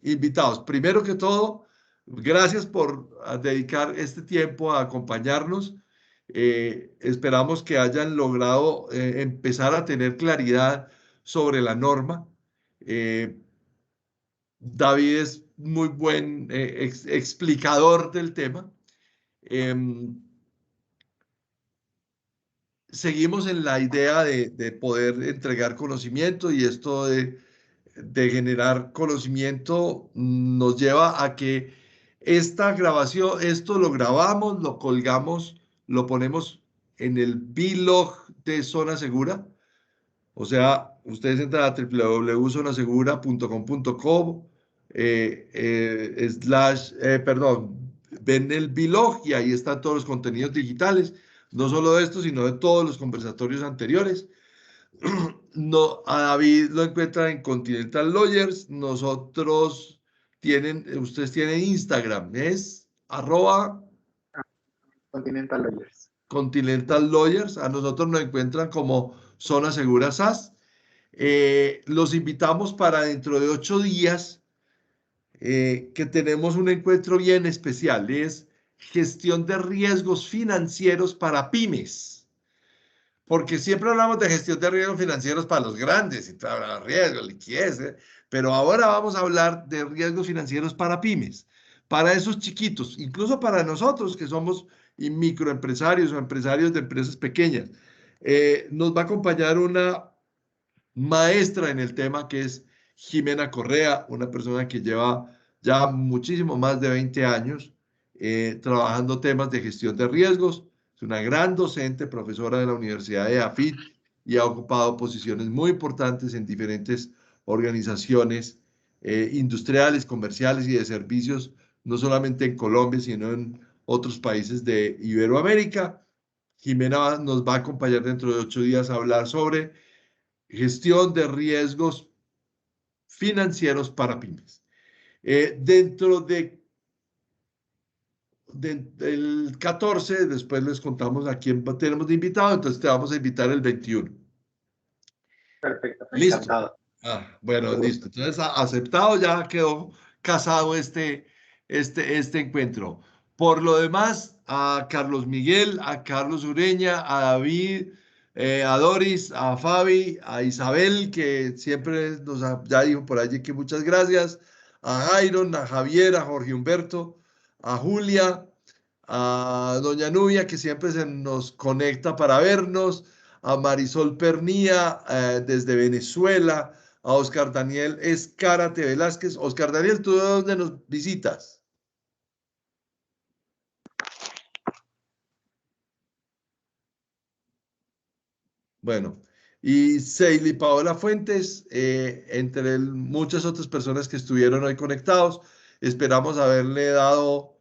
Speaker 1: invitados. Primero que todo, gracias por dedicar este tiempo a acompañarnos. Esperamos que hayan logrado empezar a tener claridad sobre la norma. David es muy buen explicador del tema. Seguimos en la idea de poder entregar conocimiento y esto de generar conocimiento nos lleva a que esta grabación, esto lo grabamos, lo colgamos, lo ponemos en el blog de Zona Segura. O sea, ustedes entran a www.zonasegura.com.co ven el blog y ahí están todos los contenidos digitales, no solo de esto, sino de todos los conversatorios anteriores. No, a David lo encuentran en Continental Lawyers. Ustedes tienen Instagram, es
Speaker 2: @Continental Lawyers.
Speaker 1: Continental Lawyers. A nosotros nos encuentran como Zona Segura SAS. Los invitamos para dentro de 8 días que tenemos un encuentro bien especial. Es gestión de riesgos financieros para pymes. Porque siempre hablamos de gestión de riesgos financieros para los grandes, y riesgos, liquidez, pero ahora vamos a hablar de riesgos financieros para pymes, para esos chiquitos, incluso para nosotros que somos microempresarios o empresarios de empresas pequeñas. Nos va a acompañar una maestra en el tema que es Jimena Correa, una persona que lleva ya muchísimo más de 20 años trabajando temas de gestión de riesgos. Es una gran docente, profesora de la Universidad de AFIT y ha ocupado posiciones muy importantes en diferentes organizaciones industriales, comerciales y de servicios, no solamente en Colombia, sino en otros países de Iberoamérica. Jimena nos va a acompañar dentro de 8 días a hablar sobre gestión de riesgos financieros para pymes. Dentro de del 14, después les contamos a quién tenemos de invitado, entonces te vamos a invitar el 21.
Speaker 2: Perfecto,
Speaker 1: Listo.
Speaker 2: encantado.
Speaker 1: Bueno, listo. Entonces, aceptado, ya quedó casado este encuentro. Por lo demás, a Carlos Miguel, a Carlos Ureña, a David, a Doris, a Fabi, a Isabel, que siempre ya dijo por allí que muchas gracias, a Jairon, a Javier, a Jorge Humberto, a Julia, a Doña Nubia, que siempre se nos conecta para vernos, a Marisol Pernía, desde Venezuela, a Oscar Daniel Escárate Velázquez. Oscar Daniel, ¿tú de dónde nos visitas? Bueno, y Seili Paola Fuentes, entre muchas otras personas que estuvieron hoy conectados, esperamos haberle dado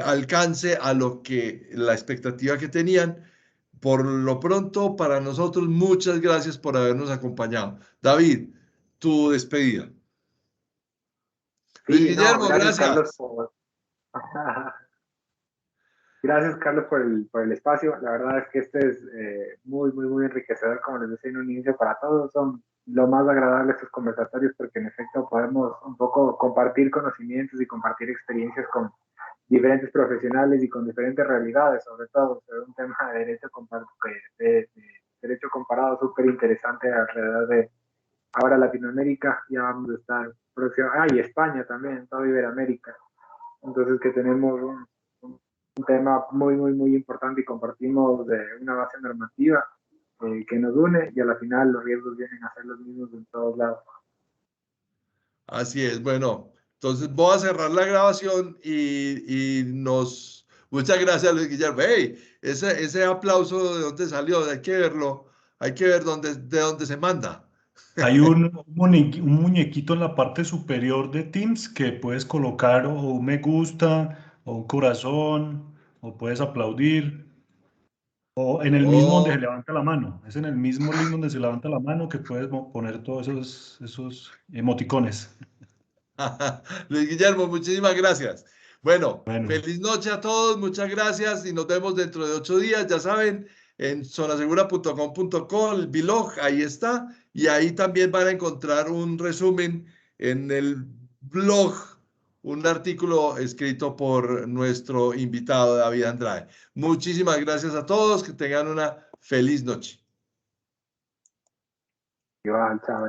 Speaker 1: alcance a lo que la expectativa que tenían. Por lo pronto, para nosotros, muchas gracias por habernos acompañado. David, tu despedida. Luis
Speaker 2: Sí, no,
Speaker 1: Guillermo,
Speaker 2: gracias Carlos
Speaker 1: gracias.
Speaker 2: Gracias, Carlos, por el espacio. La verdad es que este es muy, muy, muy enriquecedor, como les decía en un inicio, para todos. Son lo más agradable estos conversatorios porque en efecto podemos un poco compartir conocimientos y compartir experiencias con diferentes profesionales y con diferentes realidades, sobre todo sobre un tema de de derecho comparado súper interesante alrededor de ahora Latinoamérica. Ya vamos a estar próximo, y España también, toda Iberoamérica. Entonces que tenemos un tema muy, muy, muy importante y compartimos de una base normativa que nos une y a la final los riesgos vienen a ser los mismos en todos lados.
Speaker 1: Así es, bueno, entonces voy a cerrar la grabación y nos... Muchas gracias, Luis Guillermo. Hey, ese aplauso de dónde salió, hay que verlo, hay que ver de dónde se manda.
Speaker 5: Hay un muñequito en la parte superior de Teams que puedes colocar o un me gusta o un corazón o puedes aplaudir o en el mismo donde se
Speaker 1: Oh,
Speaker 5: levanta la mano. Es en el mismo link donde se levanta la mano que puedes poner todos esos emoticones.
Speaker 1: Luis Guillermo, muchísimas gracias. Bueno,
Speaker 5: Bueno,
Speaker 1: feliz noche a todos, muchas gracias y nos vemos dentro de 8 días, ya saben, en zonasegura.com.co, el blog, ahí está, y ahí también van a encontrar un resumen en el blog, un artículo escrito por nuestro invitado David Andrade. Muchísimas gracias a todos, que tengan una feliz noche.
Speaker 2: Igual, chao.